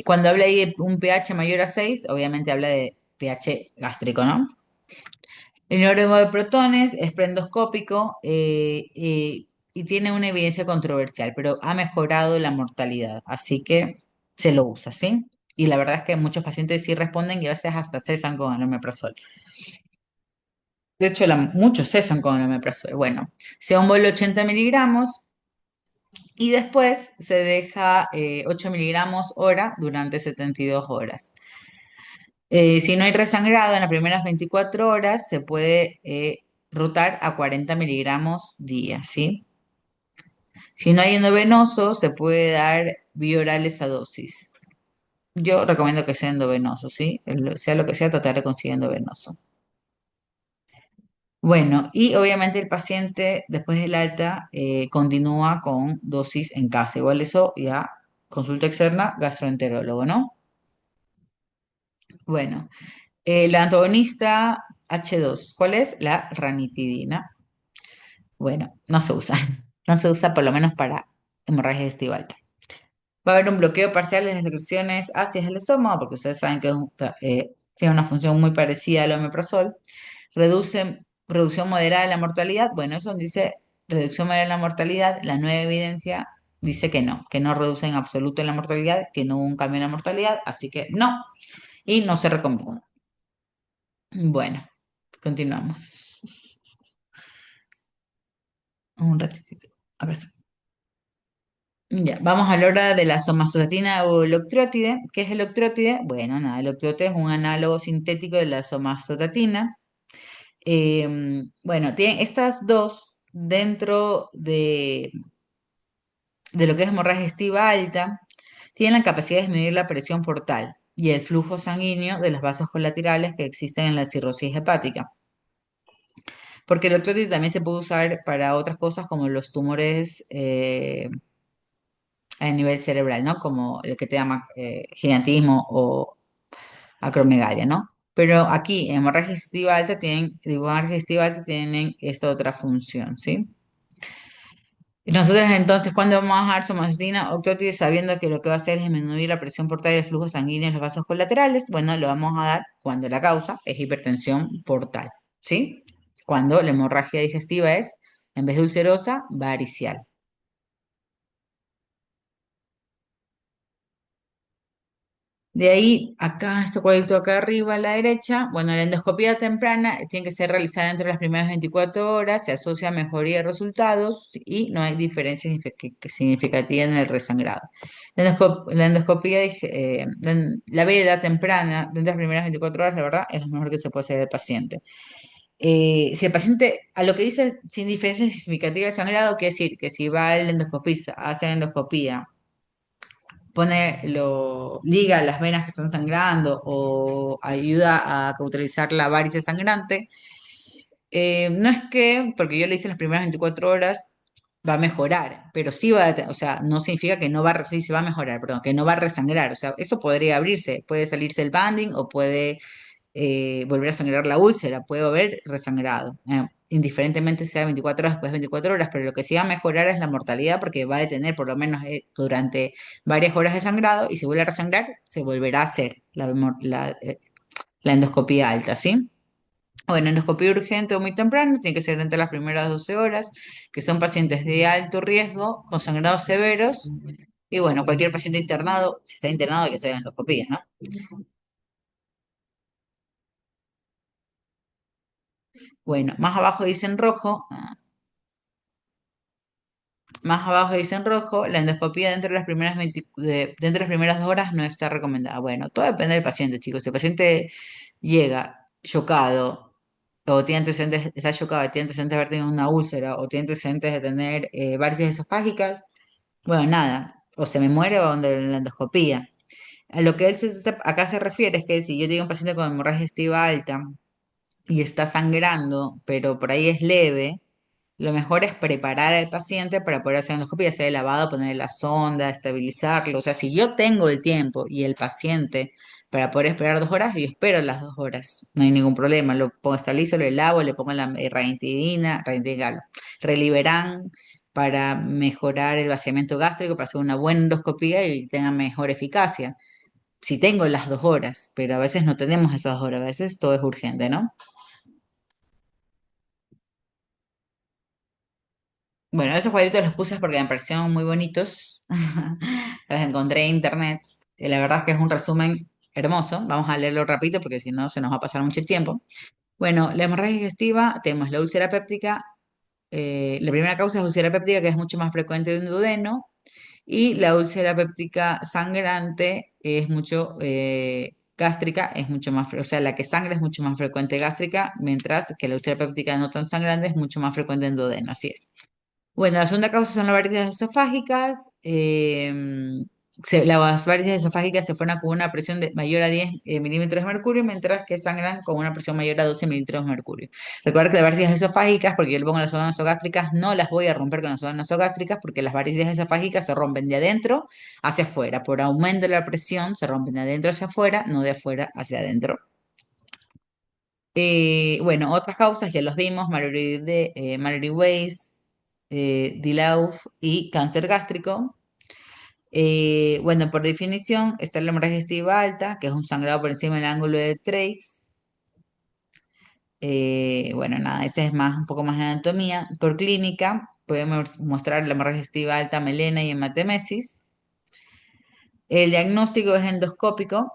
Cuando habla ahí de un pH mayor a 6, obviamente habla de pH gástrico, ¿no? El neuroma de protones es prendoscópico y tiene una evidencia controversial, pero ha mejorado la mortalidad, así que se lo usa, ¿sí? Y la verdad es que muchos pacientes sí responden y a veces hasta cesan con el omeprazol. De hecho, muchos cesan con el omeprazol. Bueno, se da un bolo 80 miligramos y después se deja 8 miligramos hora durante 72 horas. Si no hay resangrado en las primeras 24 horas, se puede rotar a 40 miligramos día, ¿sí? Si no hay endovenoso, se puede dar biorales a dosis. Yo recomiendo que sea endovenoso, ¿sí? Sea lo que sea, tratar de conseguir endovenoso. Bueno, y obviamente el paciente después del alta continúa con dosis en casa. Igual eso ya consulta externa, gastroenterólogo, ¿no? Bueno, la antagonista H2, ¿cuál es? La ranitidina. Bueno, no se usa. No se usa por lo menos para hemorragia digestiva alta. Va a haber un bloqueo parcial de las secreciones ácidas del estómago, porque ustedes saben que tiene una función muy parecida al omeprazol. Reducción moderada de la mortalidad. Bueno, eso dice reducción moderada de la mortalidad. La nueva evidencia dice que no reduce en absoluto la mortalidad, que no hubo un cambio en la mortalidad, así que no, y no se recomienda. Bueno, continuamos. Un ratito. A ver. Ya, vamos a la hora de la somatostatina o loctrótide. ¿Qué es el loctrótide? Bueno, nada, el loctrótide es un análogo sintético de la somatostatina. Bueno, tienen estas dos dentro de lo que es hemorragia digestiva alta, tienen la capacidad de medir la presión portal y el flujo sanguíneo de los vasos colaterales que existen en la cirrosis hepática. Porque el loctrótide también se puede usar para otras cosas como los tumores a nivel cerebral, ¿no? Como el que te llama gigantismo o acromegalia, ¿no? Pero aquí en hemorragia digestiva alta tienen esta otra función, ¿sí? Y nosotros entonces, ¿cuándo vamos a dar somatostatina octrótide sabiendo que lo que va a hacer es disminuir la presión portal y el flujo sanguíneo en los vasos colaterales? Bueno, lo vamos a dar cuando la causa es hipertensión portal, ¿sí? Cuando la hemorragia digestiva es, en vez de ulcerosa, varicial. De ahí, acá, este cuadrito acá arriba a la derecha, bueno, la endoscopía temprana tiene que ser realizada entre las primeras 24 horas, se asocia a mejoría de resultados y no hay diferencia significativa en el resangrado. La endoscopía, la veda temprana, dentro de las primeras 24 horas, la verdad, es lo mejor que se puede hacer del paciente. Si el paciente, a lo que dice sin diferencia significativa del sangrado, quiere decir que si va el endoscopista a hacer endoscopía, liga las venas que están sangrando o ayuda a cauterizar la varice sangrante, no es que, porque yo le hice en las primeras 24 horas, va a mejorar, pero sí o sea, no significa que no va, sí se va a mejorar, perdón, que no va a resangrar, o sea, eso podría abrirse, puede salirse el banding o puede volver a sangrar la úlcera, puede haber resangrado, indiferentemente sea 24 horas después de 24 horas, pero lo que sí va a mejorar es la mortalidad porque va a detener por lo menos durante varias horas de sangrado y si vuelve a resangrar, se volverá a hacer la endoscopía alta, ¿sí? Bueno, endoscopía urgente o muy temprano, tiene que ser entre las primeras 12 horas, que son pacientes de alto riesgo, con sangrados severos, y bueno, cualquier paciente internado, si está internado, hay que hacer endoscopía, ¿no? Bueno, más abajo dice en rojo, la endoscopía dentro de las primeras dentro de las primeras 2 horas no está recomendada. Bueno, todo depende del paciente, chicos. Si el paciente llega chocado, o tiene antecedentes, está chocado, tiene antecedentes de haber tenido una úlcera, o tiene antecedentes de tener varices esofágicas, bueno, nada, o se me muere o donde la endoscopía. A lo que acá se refiere es que si yo tengo un paciente con hemorragia digestiva alta y está sangrando, pero por ahí es leve, lo mejor es preparar al paciente para poder hacer endoscopia, sea de lavado, ponerle la sonda, estabilizarlo. O sea, si yo tengo el tiempo y el paciente para poder esperar 2 horas, yo espero las 2 horas. No hay ningún problema. Lo pongo, estabilizo, lo lavo, le pongo la ranitidina, Reliberan para mejorar el vaciamiento gástrico, para hacer una buena endoscopia y tenga mejor eficacia. Si tengo las 2 horas, pero a veces no tenemos esas 2 horas, a veces todo es urgente, ¿no? Bueno, esos cuadritos los puse porque me parecieron muy bonitos. Los encontré en internet. Y la verdad es que es un resumen hermoso. Vamos a leerlo rápido porque si no se nos va a pasar mucho tiempo. Bueno, la hemorragia digestiva, tenemos la úlcera péptica. La primera causa es úlcera péptica, que es mucho más frecuente de un duodeno. Y la úlcera péptica sangrante es mucho gástrica, es mucho más, o sea, la que sangra es mucho más frecuente gástrica, mientras que la úlcera péptica no tan sangrante es mucho más frecuente en duodeno. Así es. Bueno, la segunda causa son las varices esofágicas. las varices esofágicas se forman con una presión mayor a 10 milímetros de mercurio, mientras que sangran con una presión mayor a 12 milímetros de mercurio. Recuerda que las varices esofágicas, porque yo le pongo las sondas nasogástricas, no las voy a romper con las sondas nasogástricas, porque las varices esofágicas se rompen de adentro hacia afuera. Por aumento de la presión, se rompen de adentro hacia afuera, no de afuera hacia adentro. Bueno, otras causas ya los vimos, Mallory Weiss, Dilauf y cáncer gástrico. Bueno, por definición está la hemorragia digestiva alta, que es un sangrado por encima del ángulo de Trace. Bueno, nada, ese es más, un poco más de anatomía. Por clínica, podemos mostrar la hemorragia digestiva alta, melena y hematemesis. El diagnóstico es endoscópico.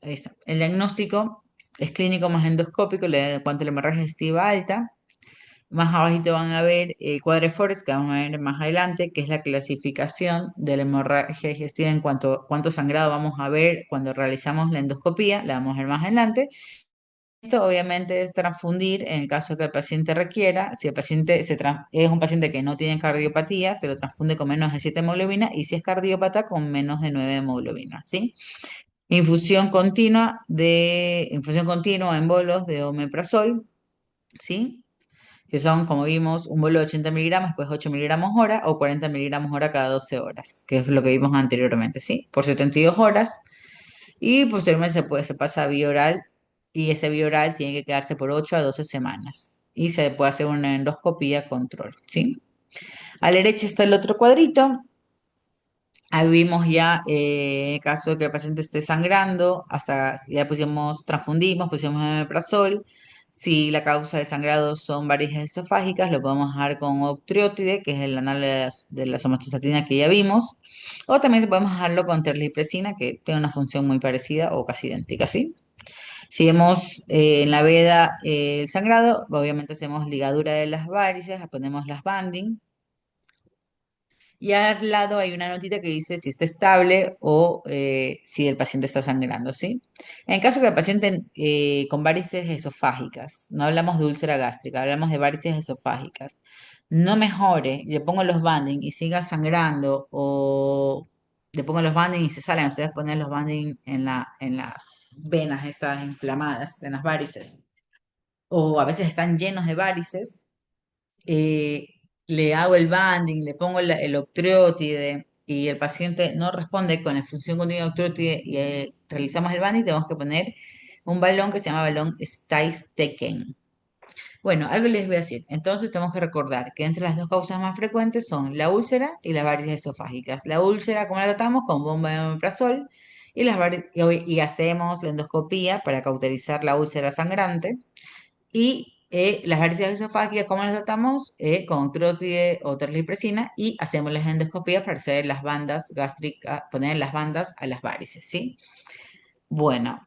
Ahí está. El diagnóstico es clínico más endoscópico en cuanto a la hemorragia digestiva alta. Más abajito van a ver Quadriformes, que vamos a ver más adelante, que es la clasificación de la hemorragia digestiva en cuanto a cuánto sangrado vamos a ver cuando realizamos la endoscopía, la vamos a ver más adelante. Esto obviamente es transfundir en el caso que el paciente requiera. Si el paciente es un paciente que no tiene cardiopatía, se lo transfunde con menos de 7 hemoglobina y si es cardiópata con menos de 9 hemoglobina, ¿sí? Infusión continua en bolos de omeprazol, ¿sí? Que son, como vimos, un bolo de 80 miligramos, después 8 miligramos hora o 40 miligramos hora cada 12 horas, que es lo que vimos anteriormente, ¿sí? Por 72 horas y posteriormente se pasa a vía oral y ese vía oral tiene que quedarse por 8 a 12 semanas y se puede hacer una endoscopía control, ¿sí? A la derecha está el otro cuadrito. Ahí vimos ya en caso de que el paciente esté sangrando, hasta ya pusimos omeprazol. Si la causa de sangrado son varices esofágicas, lo podemos dejar con octreotide, que es el análogo de la somatostatina que ya vimos. O también podemos dejarlo con terlipresina, que tiene una función muy parecida o casi idéntica, ¿sí? Si vemos en la veda el sangrado, obviamente hacemos ligadura de las varices, ponemos las banding. Y al lado hay una notita que dice si está estable o si el paciente está sangrando, ¿sí? En el caso que el paciente con varices esofágicas, no hablamos de úlcera gástrica, hablamos de varices esofágicas, no mejore, le pongo los banding y siga sangrando o le pongo los banding y se salen, ustedes ponen los banding en las venas estas inflamadas, en las varices, o a veces están llenos de varices eh, le hago el banding, le pongo el octreotide y el paciente no responde con la función continua de octreotide y realizamos el banding, tenemos que poner un balón que se llama balón Stice-Tekken. Bueno, algo les voy a decir. Entonces tenemos que recordar que entre las dos causas más frecuentes son la úlcera y las varices esofágicas. La úlcera, ¿cómo la tratamos? Con bomba de omeprazol y hacemos la endoscopía para cauterizar la úlcera sangrante. Y las varices esofágicas, ¿cómo las tratamos? Con crótide o terlipresina y hacemos las endoscopías para hacer las bandas gástricas, poner las bandas a las varices, ¿sí? Bueno,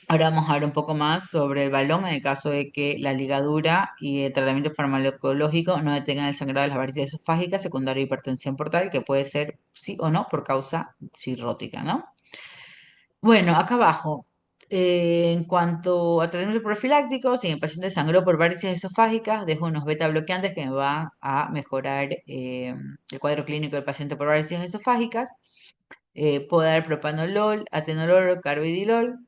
ahora vamos a ver un poco más sobre el balón en el caso de que la ligadura y el tratamiento farmacológico no detengan el sangrado de las varices esofágicas, secundaria a hipertensión portal, que puede ser sí o no por causa cirrótica, ¿no? Bueno, acá abajo, en cuanto a tratamiento profiláctico, si el paciente sangró por varices esofágicas, dejo unos beta bloqueantes que me van a mejorar el cuadro clínico del paciente por varices esofágicas. Puedo dar propanolol, atenolol, carvedilol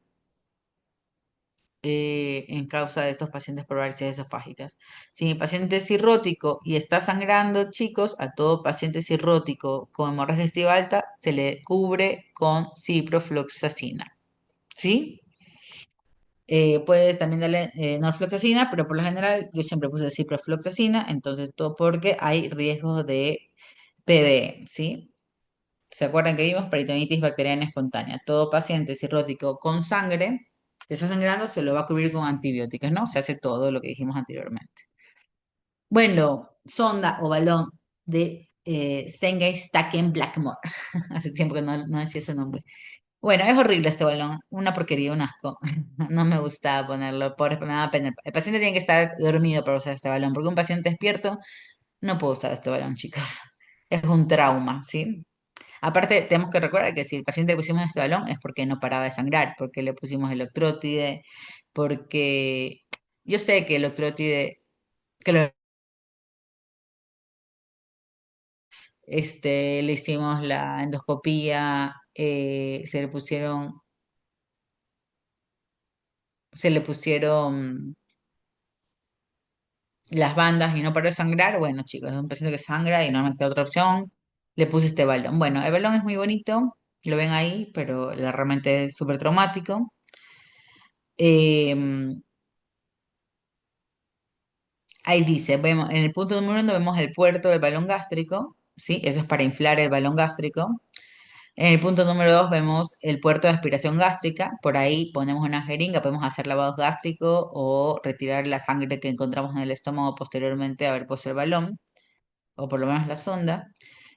en causa de estos pacientes por varices esofágicas. Si mi paciente es cirrótico y está sangrando, chicos, a todo paciente cirrótico con hemorragia digestiva alta se le cubre con ciprofloxacina. ¿Sí? Puede también darle norfloxacina, pero por lo general yo siempre puse ciprofloxacina, entonces todo porque hay riesgo de PB, ¿sí? ¿Se acuerdan que vimos peritonitis bacteriana espontánea? Todo paciente cirrótico con sangre que está sangrando se lo va a cubrir con antibióticos, ¿no? Se hace todo lo que dijimos anteriormente. Bueno, sonda o balón de Stengen Blackmore. Hace tiempo que no decía ese nombre. Bueno, es horrible este balón, una porquería, un asco. No me gusta ponerlo, pobre, me da pena. El paciente tiene que estar dormido para usar este balón, porque un paciente despierto no puede usar este balón, chicos. Es un trauma, ¿sí? Aparte, tenemos que recordar que si el paciente le pusimos este balón es porque no paraba de sangrar, porque le pusimos electrótide, porque yo sé que el electrótide, que lo Le hicimos la endoscopía, se le pusieron las bandas y no paró de sangrar. Bueno, chicos, es un paciente que sangra y no me queda otra opción. Le puse este balón. Bueno, el balón es muy bonito, lo ven ahí, pero realmente es súper traumático. Eh, Ahí dice, vemos, en el punto número 1 vemos el puerto del balón gástrico, ¿sí? Eso es para inflar el balón gástrico. En el punto número 2 vemos el puerto de aspiración gástrica. Por ahí ponemos una jeringa, podemos hacer lavado gástrico o retirar la sangre que encontramos en el estómago posteriormente a haber puesto el balón, o por lo menos la sonda.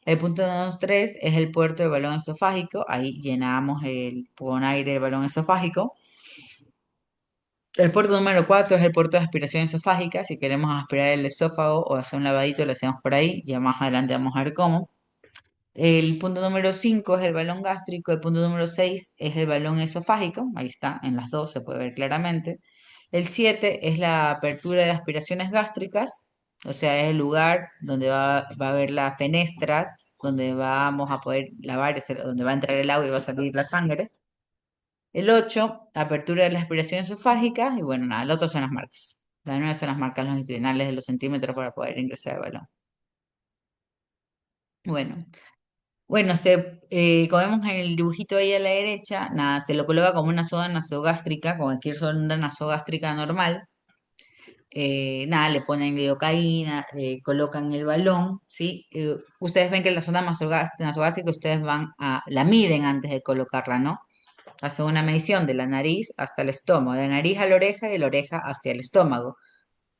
El punto número 3 es el puerto del balón esofágico. Ahí llenamos con aire el balón esofágico. El puerto número 4 es el puerto de aspiración esofágica. Si queremos aspirar el esófago o hacer un lavadito, lo hacemos por ahí. Ya más adelante vamos a ver cómo. El punto número 5 es el balón gástrico. El punto número 6 es el balón esofágico. Ahí está, en las dos se puede ver claramente. El 7 es la apertura de aspiraciones gástricas. O sea, es el lugar donde va a haber las fenestras, donde vamos a poder lavar, donde va a entrar el agua y va a salir la sangre. El 8 apertura de las aspiraciones esofágicas. Y bueno, nada, el otro son las marcas. Las 9 son las marcas longitudinales de los centímetros para poder ingresar el balón. Bueno, bueno, como vemos en el dibujito ahí a la derecha, nada, se lo coloca como una sonda nasogástrica, como cualquier sonda nasogástrica normal. Nada, le ponen lidocaína, colocan el balón, ¿sí? Ustedes ven que la sonda nasogástrica ustedes la miden antes de colocarla, ¿no? Hace una medición de la nariz hasta el estómago, de la nariz a la oreja y de la oreja hacia el estómago.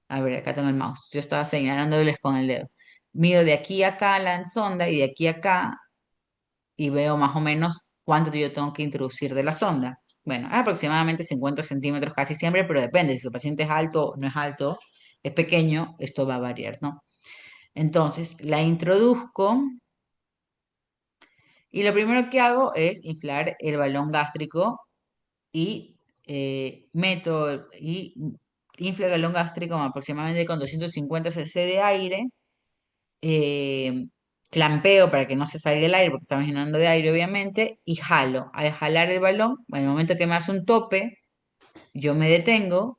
A ver, acá tengo el mouse. Yo estaba señalándoles con el dedo. Mido de aquí a acá la sonda y de aquí a acá y veo más o menos cuánto yo tengo que introducir de la sonda. Bueno, aproximadamente 50 centímetros casi siempre, pero depende. Si su paciente es alto o no es alto, es pequeño, esto va a variar, ¿no? Entonces, la introduzco y lo primero que hago es inflar el balón gástrico y meto y inflo el balón gástrico aproximadamente con 250 cc de aire, eh, clampeo para que no se salga el aire porque estamos llenando de aire obviamente y jalo. Al jalar el balón, en el momento que me hace un tope, yo me detengo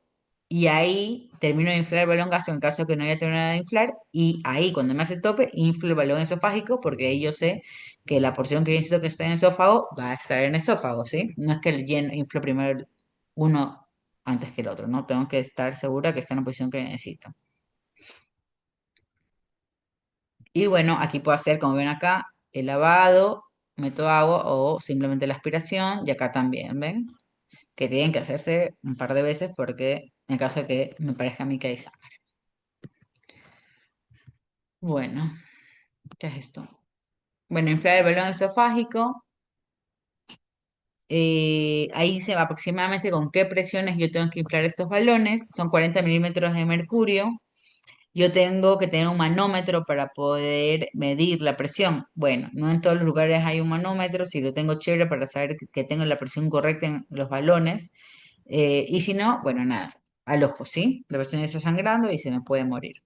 y ahí termino de inflar el balón gástrico en caso de que no haya terminado de inflar y ahí cuando me hace el tope inflo el balón esofágico porque ahí yo sé que la porción que yo necesito que esté en el esófago va a estar en el esófago, ¿sí? No es que inflo primero uno antes que el otro, ¿no? Tengo que estar segura que está en la posición que necesito. Y bueno, aquí puedo hacer, como ven acá, el lavado, meto agua o simplemente la aspiración y acá también, ¿ven? Que tienen que hacerse un par de veces porque en caso de que me parezca a mí que hay sangre. Bueno, ¿qué es esto? Bueno, inflar el balón esofágico. Ahí dice aproximadamente con qué presiones yo tengo que inflar estos balones. Son 40 milímetros de mercurio. Yo tengo que tener un manómetro para poder medir la presión. Bueno, no en todos los lugares hay un manómetro, si lo tengo chévere para saber que tengo la presión correcta en los balones. Y si no, bueno, nada, al ojo, ¿sí? La persona está sangrando y se me puede morir.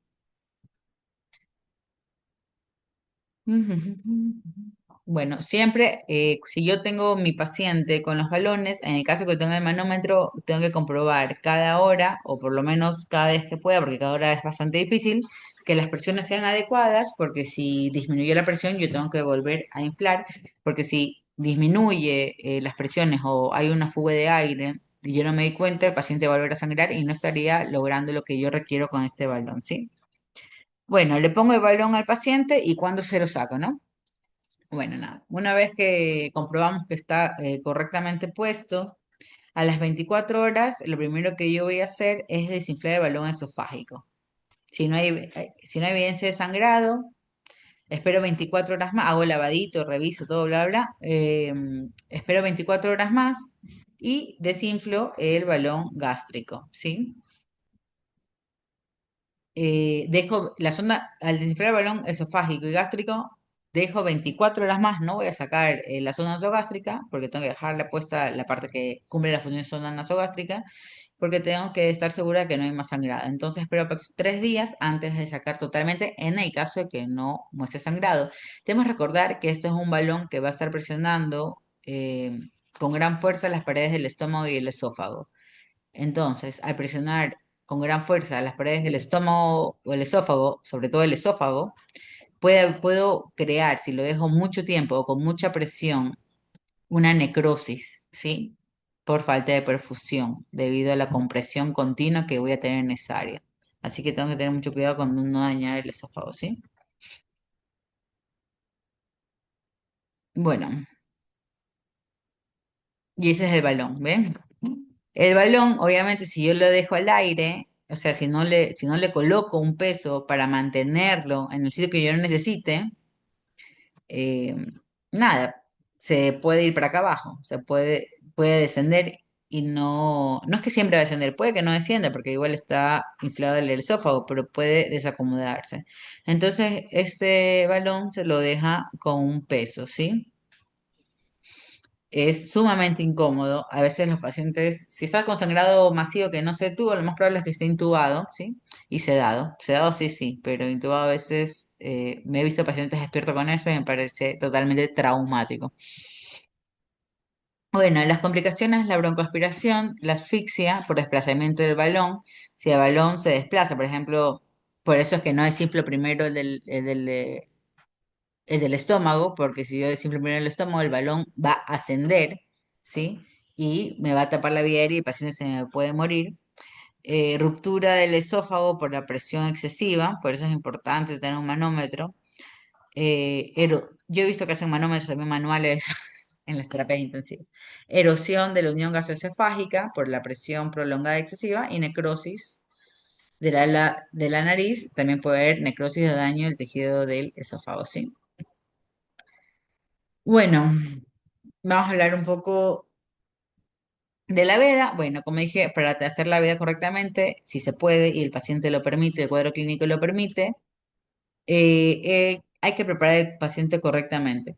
Bueno, siempre, si yo tengo mi paciente con los balones, en el caso que tenga el manómetro, tengo que comprobar cada hora, o por lo menos cada vez que pueda, porque cada hora es bastante difícil, que las presiones sean adecuadas, porque si disminuye la presión, yo tengo que volver a inflar, porque si disminuye las presiones o hay una fuga de aire y yo no me di cuenta, el paciente va a volver a sangrar y no estaría logrando lo que yo requiero con este balón, ¿sí? Bueno, le pongo el balón al paciente y cuando se lo saco, ¿no? Bueno, nada, una vez que comprobamos que está correctamente puesto, a las 24 horas, lo primero que yo voy a hacer es desinflar el balón esofágico. Si no hay evidencia de sangrado, espero 24 horas más, hago el lavadito, reviso todo, bla, bla, espero 24 horas más y desinflo el balón gástrico, ¿sí? Dejo la sonda, al desinflar el balón esofágico y gástrico, dejo 24 horas más, no voy a sacar la sonda nasogástrica, porque tengo que dejarle puesta la parte que cumple la función sonda nasogástrica, porque tengo que estar segura que no hay más sangrado. Entonces espero 3 días antes de sacar totalmente en el caso de que no muestre sangrado. Debemos recordar que esto es un balón que va a estar presionando con gran fuerza las paredes del estómago y el esófago. Entonces, al presionar con gran fuerza las paredes del estómago o el esófago, sobre todo el esófago, puedo crear, si lo dejo mucho tiempo o con mucha presión, una necrosis, ¿sí? Por falta de perfusión, debido a la compresión continua que voy a tener en esa área. Así que tengo que tener mucho cuidado con no dañar el esófago, ¿sí? Bueno, y ese es el balón, ¿ven? El balón, obviamente, si yo lo dejo al aire, o sea, si no le coloco un peso para mantenerlo en el sitio que yo no necesite, eh, nada, se puede ir para acá abajo, se puede descender y no es que siempre va a descender, puede que no descienda porque igual está inflado el esófago, pero puede desacomodarse. Entonces, este balón se lo deja con un peso, ¿sí? Es sumamente incómodo. A veces los pacientes, si está con sangrado masivo que no se tuvo, lo más probable es que esté intubado, ¿sí? Y sedado. Sedado sí, sí, pero intubado a veces me he visto pacientes despiertos con eso y me parece totalmente traumático. Bueno, las complicaciones, la broncoaspiración, la asfixia por desplazamiento del balón. Si el balón se desplaza, por ejemplo, por eso es que no desinflo primero el del estómago, porque si yo desinflo primero el estómago, el balón va a ascender, ¿sí? Y me va a tapar la vía aérea y el paciente se me puede morir. Ruptura del esófago por la presión excesiva, por eso es importante tener un manómetro. Yo he visto que hacen manómetros también manuales en las terapias intensivas. Erosión de la unión gasoesofágica por la presión prolongada excesiva y necrosis de la nariz. También puede haber necrosis o daño del tejido del esófago, ¿sí? Bueno, vamos a hablar un poco de la veda. Bueno, como dije, para hacer la veda correctamente, si se puede y el paciente lo permite, el cuadro clínico lo permite, hay que preparar al paciente correctamente.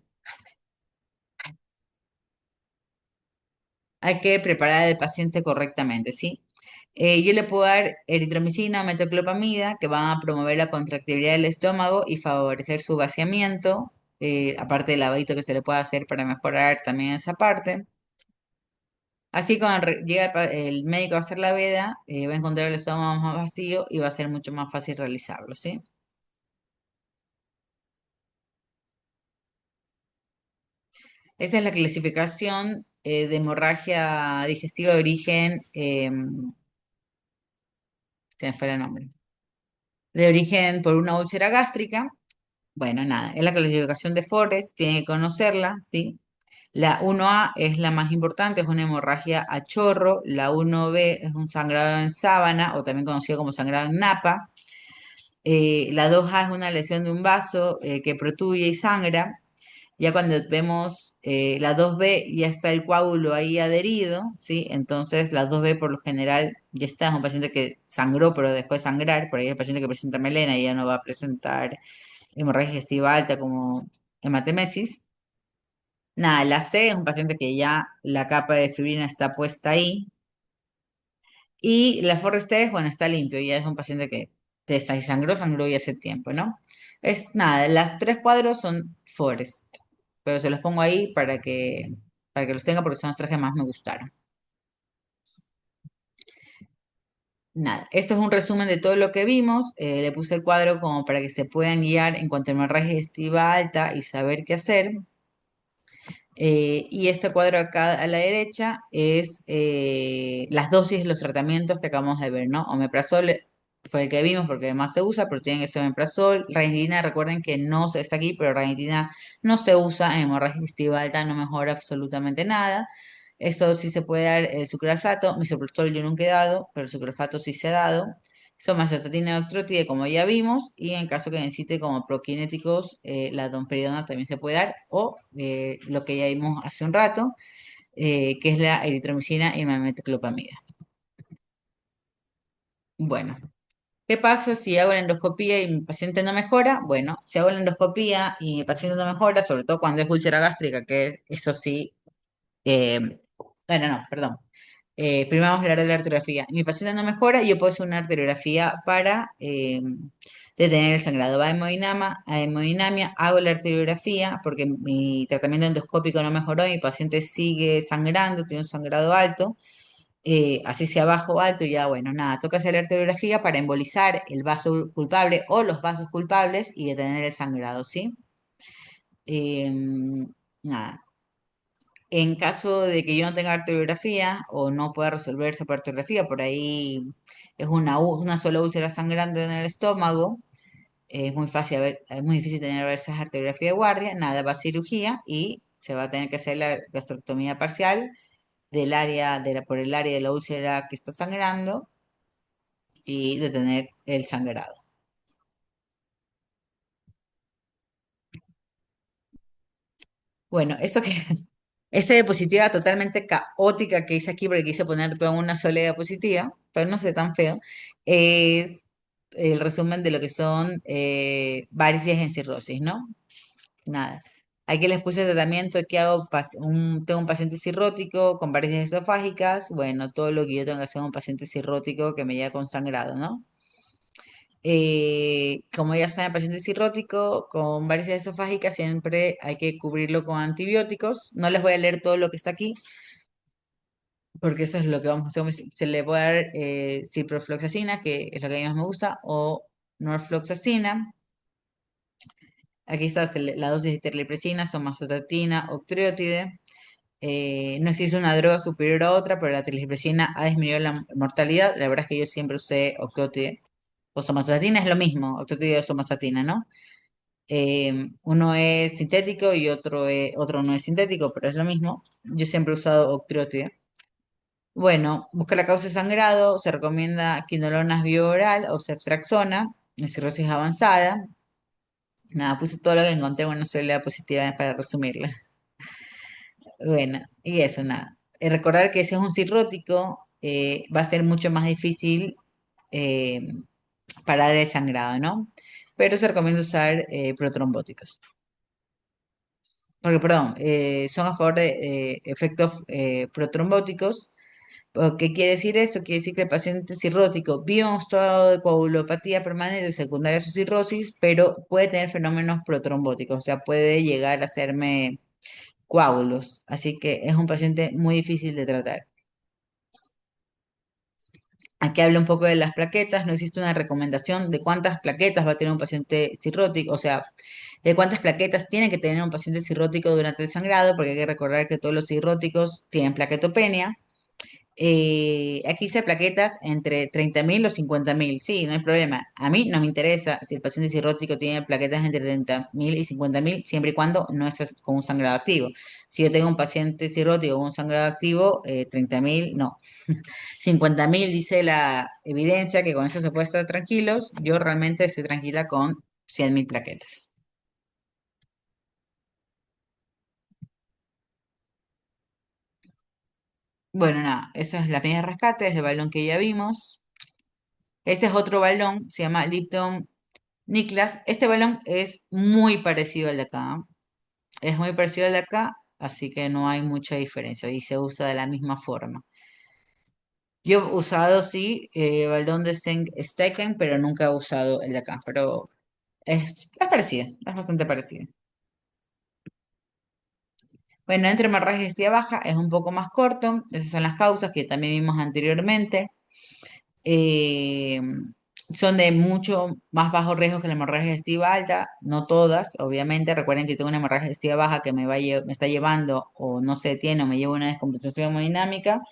Hay que preparar al paciente correctamente, ¿sí? Yo le puedo dar eritromicina o metoclopramida que van a promover la contractibilidad del estómago y favorecer su vaciamiento, aparte del lavadito que se le puede hacer para mejorar también esa parte. Así cuando llega el médico a hacer la veda, va a encontrar el estómago más vacío y va a ser mucho más fácil realizarlo, ¿sí? Esa es la clasificación de hemorragia digestiva de origen, se me fue el nombre, de origen por una úlcera gástrica. Bueno, nada, es la clasificación de Forrest, tiene que conocerla, ¿sí? La 1A es la más importante, es una hemorragia a chorro. La 1B es un sangrado en sábana o también conocido como sangrado en napa. La 2A es una lesión de un vaso que protuye y sangra. Ya cuando vemos la 2B ya está el coágulo ahí adherido, ¿sí? Entonces la 2B por lo general ya está, es un paciente que sangró pero dejó de sangrar, por ahí el paciente que presenta melena y ya no va a presentar hemorragia digestiva alta como hematemesis. Nada, la C es un paciente que ya la capa de fibrina está puesta ahí. Y la Forrest T, bueno, está limpio, ya es un paciente que sangró y hace tiempo, ¿no? Es nada, las tres cuadros son Forrest, pero se los pongo ahí para que los tenga porque son los tres que más me gustaron. Nada, esto es un resumen de todo lo que vimos. Le puse el cuadro como para que se puedan guiar en cuanto a hemorragia digestiva alta y saber qué hacer. Y este cuadro acá a la derecha es las dosis de los tratamientos que acabamos de ver, ¿no? Omeprazol fue el que vimos porque además se usa, pero tienen que ser omeprazol. Ranitidina, recuerden que no está aquí, pero ranitidina no se usa en hemorragia digestiva alta, no mejora absolutamente nada. Esto sí se puede dar el sucralfato, misoprostol yo nunca he dado, pero el sucralfato sí se ha dado. Somatostatina y octreotide, como ya vimos, y en caso que necesite como prokinéticos, la domperidona también se puede dar, o lo que ya vimos hace un rato, que es la eritromicina y la metoclopramida. Bueno, ¿qué pasa si hago la endoscopía y mi paciente no mejora? Bueno, si hago la endoscopía y mi paciente no mejora, sobre todo cuando es úlcera gástrica, que eso sí, bueno, no, perdón. Primero vamos a hablar de la arteriografía. Mi paciente no mejora y yo puedo hacer una arteriografía para detener el sangrado. Va a a hemodinamia, hago la arteriografía porque mi tratamiento endoscópico no mejoró, mi paciente sigue sangrando, tiene un sangrado alto, así sea bajo o alto, y ya bueno, nada, toca hacer la arteriografía para embolizar el vaso culpable o los vasos culpables y detener el sangrado, ¿sí? Nada. En caso de que yo no tenga arteriografía o no pueda resolverse por arteriografía, por ahí es una sola úlcera sangrante en el estómago, es muy fácil, es muy difícil tener a veces arteriografía de guardia, nada, va a cirugía y se va a tener que hacer la gastroctomía parcial del área por el área de la úlcera que está sangrando y detener el sangrado. Bueno, esa diapositiva totalmente caótica que hice aquí, porque quise poner toda una sola diapositiva, pero no sé tan feo, es el resumen de lo que son varices en cirrosis, ¿no? Nada. Aquí les puse el tratamiento que hago, tengo un paciente cirrótico con varices esofágicas, bueno, todo lo que yo tengo que hacer a un paciente cirrótico que me llega con sangrado, ¿no? Como ya saben, paciente cirrótico con varices esofágicas siempre hay que cubrirlo con antibióticos. No les voy a leer todo lo que está aquí, porque eso es lo que vamos a hacer. Se le puede dar ciprofloxacina, que es lo que a mí más me gusta, o norfloxacina. Aquí está la dosis de terlipressina, somazotatina, octreotide. No existe una droga superior a otra, pero la terlipressina ha disminuido la mortalidad. La verdad es que yo siempre usé octreotide. O somazotatina es lo mismo, octreotide o somazotatina, ¿no? Uno es sintético y otro no es sintético, pero es lo mismo. Yo siempre he usado octreotide. Bueno, busca la causa de sangrado, se recomienda quinolonas bioral o ceftriaxona en cirrosis avanzada. Nada, puse todo lo que encontré, bueno, soy la positiva para resumirla. Bueno, y eso, nada. Recordar que si es un cirrótico, va a ser mucho más difícil eh, parar el sangrado, ¿no? Pero se recomienda usar protrombóticos. Porque, perdón, son a favor de efectos protrombóticos. ¿Qué quiere decir esto? Quiere decir que el paciente cirrótico vive en un estado de coagulopatía permanente secundaria a su cirrosis, pero puede tener fenómenos protrombóticos, o sea, puede llegar a hacerme coágulos. Así que es un paciente muy difícil de tratar. Aquí habla un poco de las plaquetas. No existe una recomendación de cuántas plaquetas va a tener un paciente cirrótico, o sea, de cuántas plaquetas tiene que tener un paciente cirrótico durante el sangrado, porque hay que recordar que todos los cirróticos tienen plaquetopenia. Aquí dice plaquetas entre 30.000 o 50.000. Sí, no hay problema. A mí no me interesa si el paciente cirrótico tiene plaquetas entre 30.000 y 50.000, siempre y cuando no estés con un sangrado activo. Si yo tengo un paciente cirrótico con un sangrado activo, 30.000, no. 50.000 dice la evidencia que con eso se puede estar tranquilos. Yo realmente estoy tranquila con 100.000 plaquetas. Bueno, nada, esa es la medida de rescate, es el balón que ya vimos. Este es otro balón, se llama Lipton Niklas. Este balón es muy parecido al de acá. Es muy parecido al de acá, así que no hay mucha diferencia y se usa de la misma forma. Yo he usado, sí, balón de Zinc Stecken, pero nunca he usado el de acá. Pero es parecida, es bastante parecida. Bueno, entre hemorragia digestiva baja es un poco más corto. Esas son las causas que también vimos anteriormente. eh, Son de mucho más bajo riesgo que la hemorragia digestiva alta, no todas, obviamente. Recuerden que tengo una hemorragia digestiva baja que me está llevando o no se detiene o me lleva a una descompensación hemodinámica.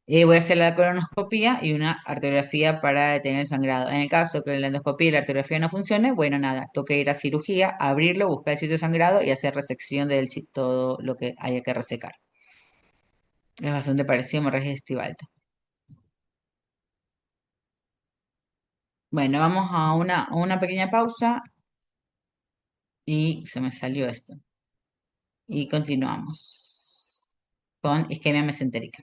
Voy a hacer la colonoscopia y una arteriografía para detener el sangrado. En el caso que la endoscopia y la arteriografía no funcione, bueno, nada, toca ir a cirugía, abrirlo, buscar el sitio de sangrado y hacer resección de todo lo que haya que resecar. Es bastante parecido a hemorragia digestiva alta. Bueno, vamos a una pequeña pausa y se me salió esto. Y continuamos con isquemia mesentérica.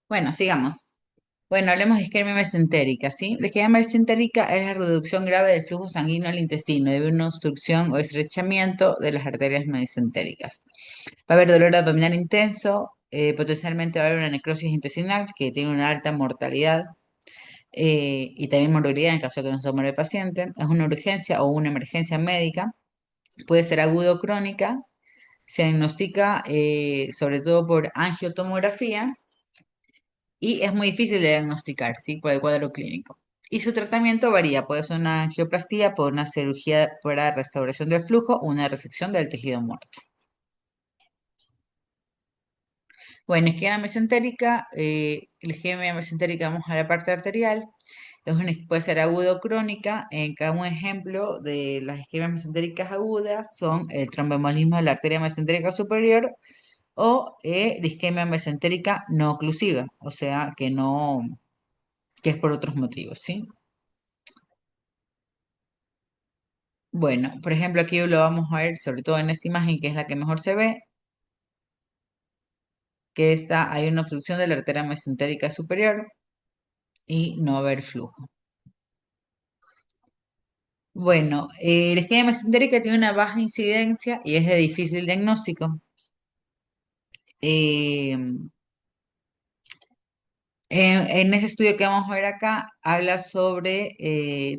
Bueno, sigamos. Bueno, hablemos de isquemia mesentérica, ¿sí? La isquemia mesentérica es la reducción grave del flujo sanguíneo al intestino debido a una obstrucción o estrechamiento de las arterias mesentéricas. Va a haber dolor abdominal intenso, potencialmente va a haber una necrosis intestinal que tiene una alta mortalidad y también morbilidad en caso de que no se muera el paciente. Es una urgencia o una emergencia médica. Puede ser agudo o crónica. Se diagnostica sobre todo por angiotomografía y es muy difícil de diagnosticar, ¿sí? Por el cuadro clínico. Y su tratamiento varía, puede ser una angioplastía, por una cirugía para restauración del flujo o una resección del tejido muerto. Bueno, isquemia mesentérica, la isquemia mesentérica, vamos a la parte arterial, puede ser aguda o crónica. En cada un ejemplo de las isquemias mesentéricas agudas son el tromboembolismo de la arteria mesentérica superior o la isquemia mesentérica no oclusiva, o sea, que no, que es por otros motivos, ¿sí? Bueno, por ejemplo, aquí lo vamos a ver, sobre todo en esta imagen, que es la que mejor se ve, que hay una obstrucción de la arteria mesentérica superior y no va a haber flujo. Bueno, la isquemia mesentérica tiene una baja incidencia y es de difícil diagnóstico. Eh, en ese estudio que vamos a ver acá, habla sobre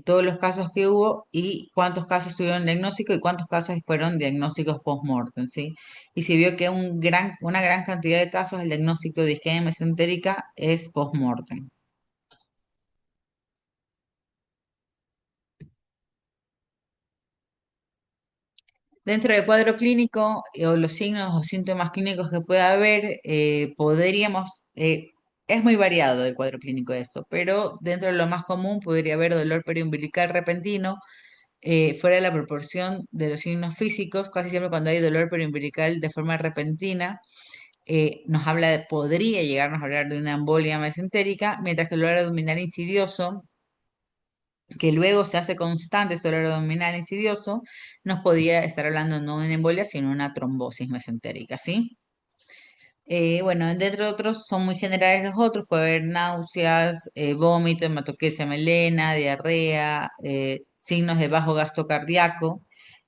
todos los casos que hubo y cuántos casos tuvieron diagnóstico y cuántos casos fueron diagnósticos post-mortem, ¿sí? Y se vio que una gran cantidad de casos el diagnóstico de isquemia mesentérica es post-mortem. Dentro del cuadro clínico o los signos o síntomas clínicos que pueda haber, es muy variado el cuadro clínico de esto, pero dentro de lo más común podría haber dolor periumbilical repentino, fuera de la proporción de los signos físicos. Casi siempre cuando hay dolor periumbilical de forma repentina, podría llegarnos a hablar de una embolia mesentérica, mientras que el dolor abdominal insidioso, que luego se hace constante ese dolor abdominal insidioso, nos podía estar hablando no de una embolia, sino de una trombosis mesentérica, ¿sí? Bueno, dentro de otros son muy generales los otros, puede haber náuseas, vómito, hematoquesia melena, diarrea, signos de bajo gasto cardíaco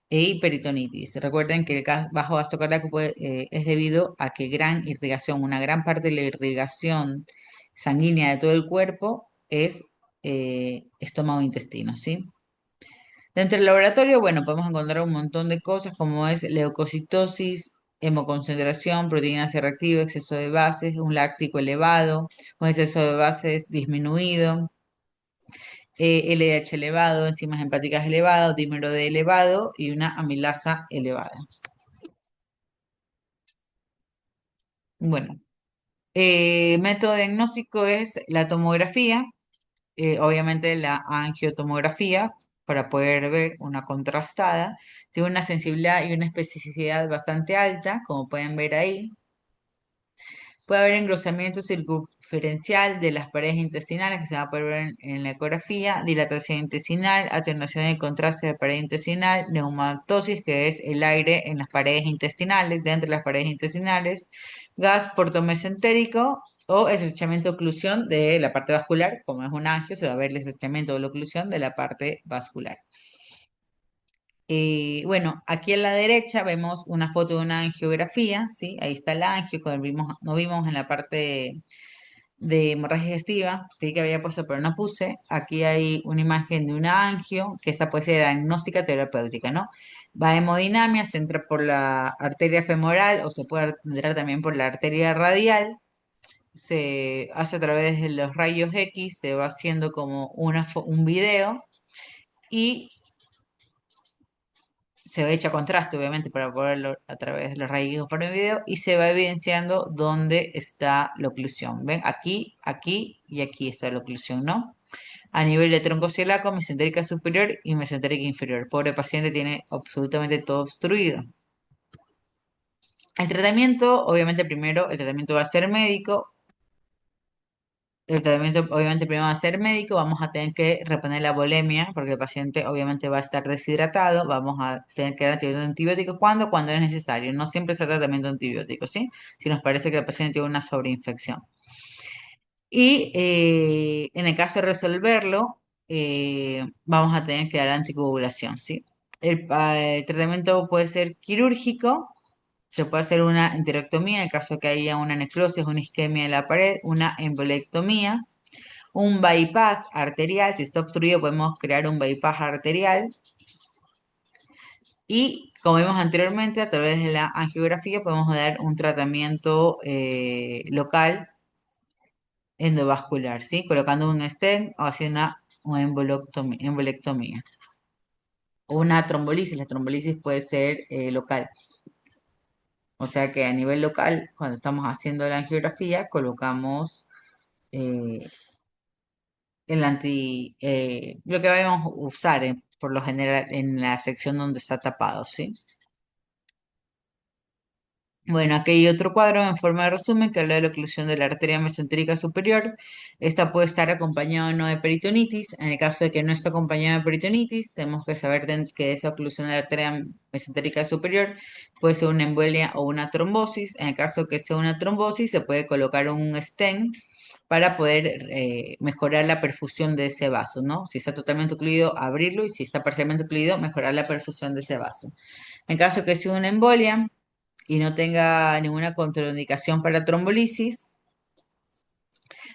y peritonitis. Recuerden que el bajo gasto cardíaco es debido a que una gran parte de la irrigación sanguínea de todo el cuerpo es estómago-intestino, ¿sí? Dentro del laboratorio, bueno, podemos encontrar un montón de cosas como es leucocitosis, hemoconcentración, proteína C reactiva, exceso de bases, un láctico elevado, un exceso de bases disminuido, LDH elevado, enzimas hepáticas elevadas, dímero D elevado y una amilasa elevada. Bueno, método diagnóstico es la tomografía, obviamente la angiotomografía, para poder ver una contrastada. Tiene una sensibilidad y una especificidad bastante alta, como pueden ver ahí. Puede haber engrosamiento circunferencial de las paredes intestinales, que se va a poder ver en la ecografía, dilatación intestinal, atenuación y contraste de pared intestinal, neumatosis, que es el aire en las paredes intestinales, dentro de las paredes intestinales, gas portomesentérico o estrechamiento oclusión de la parte vascular, como es un angio, se va a ver el estrechamiento o la oclusión de la parte vascular. Bueno, aquí a la derecha vemos una foto de una angiografía, ¿sí? Ahí está el angio, como no vimos en la parte de hemorragia digestiva, creí que había puesto, pero no puse. Aquí hay una imagen de una angio, que esta puede ser diagnóstica terapéutica, ¿no? Va a hemodinamia, se entra por la arteria femoral o se puede entrar también por la arteria radial. Se hace a través de los rayos X, se va haciendo como un video y se echa contraste, obviamente, para poderlo a través de los rayos X en video y se va evidenciando dónde está la oclusión. ¿Ven? Aquí, aquí y aquí está la oclusión, ¿no? A nivel de tronco ciliaco, mesentérica superior y mesentérica inferior. Pobre paciente tiene absolutamente todo obstruido. El tratamiento, obviamente primero, el tratamiento va a ser médico. El tratamiento obviamente primero va a ser médico, vamos a tener que reponer la volemia porque el paciente obviamente va a estar deshidratado, vamos a tener que dar antibiótico cuando es necesario, no siempre es tratamiento antibiótico, ¿sí? Si nos parece que el paciente tiene una sobreinfección. Y en el caso de resolverlo, vamos a tener que dar anticoagulación, ¿sí? El tratamiento puede ser quirúrgico, se puede hacer una enterectomía en el caso de que haya una necrosis, una isquemia en la pared, una embolectomía, un bypass arterial, si está obstruido podemos crear un bypass arterial y como vimos anteriormente, a través de la angiografía podemos dar un tratamiento local endovascular, ¿sí? Colocando un stent o haciendo una embolectomía o una trombolisis. La trombolisis puede ser local. O sea que a nivel local, cuando estamos haciendo la angiografía, colocamos eh, lo que vamos a usar por lo general en la sección donde está tapado, ¿sí? Bueno, aquí hay otro cuadro en forma de resumen que habla de la oclusión de la arteria mesentérica superior. Esta puede estar acompañada o no de peritonitis. En el caso de que no esté acompañada de peritonitis, tenemos que saber que esa oclusión de la arteria mesentérica superior puede ser una embolia o una trombosis. En el caso de que sea una trombosis, se puede colocar un stent para poder mejorar la perfusión de ese vaso, ¿no? Si está totalmente ocluido, abrirlo y si está parcialmente ocluido, mejorar la perfusión de ese vaso. En caso de que sea una embolia, y no tenga ninguna contraindicación para trombolisis,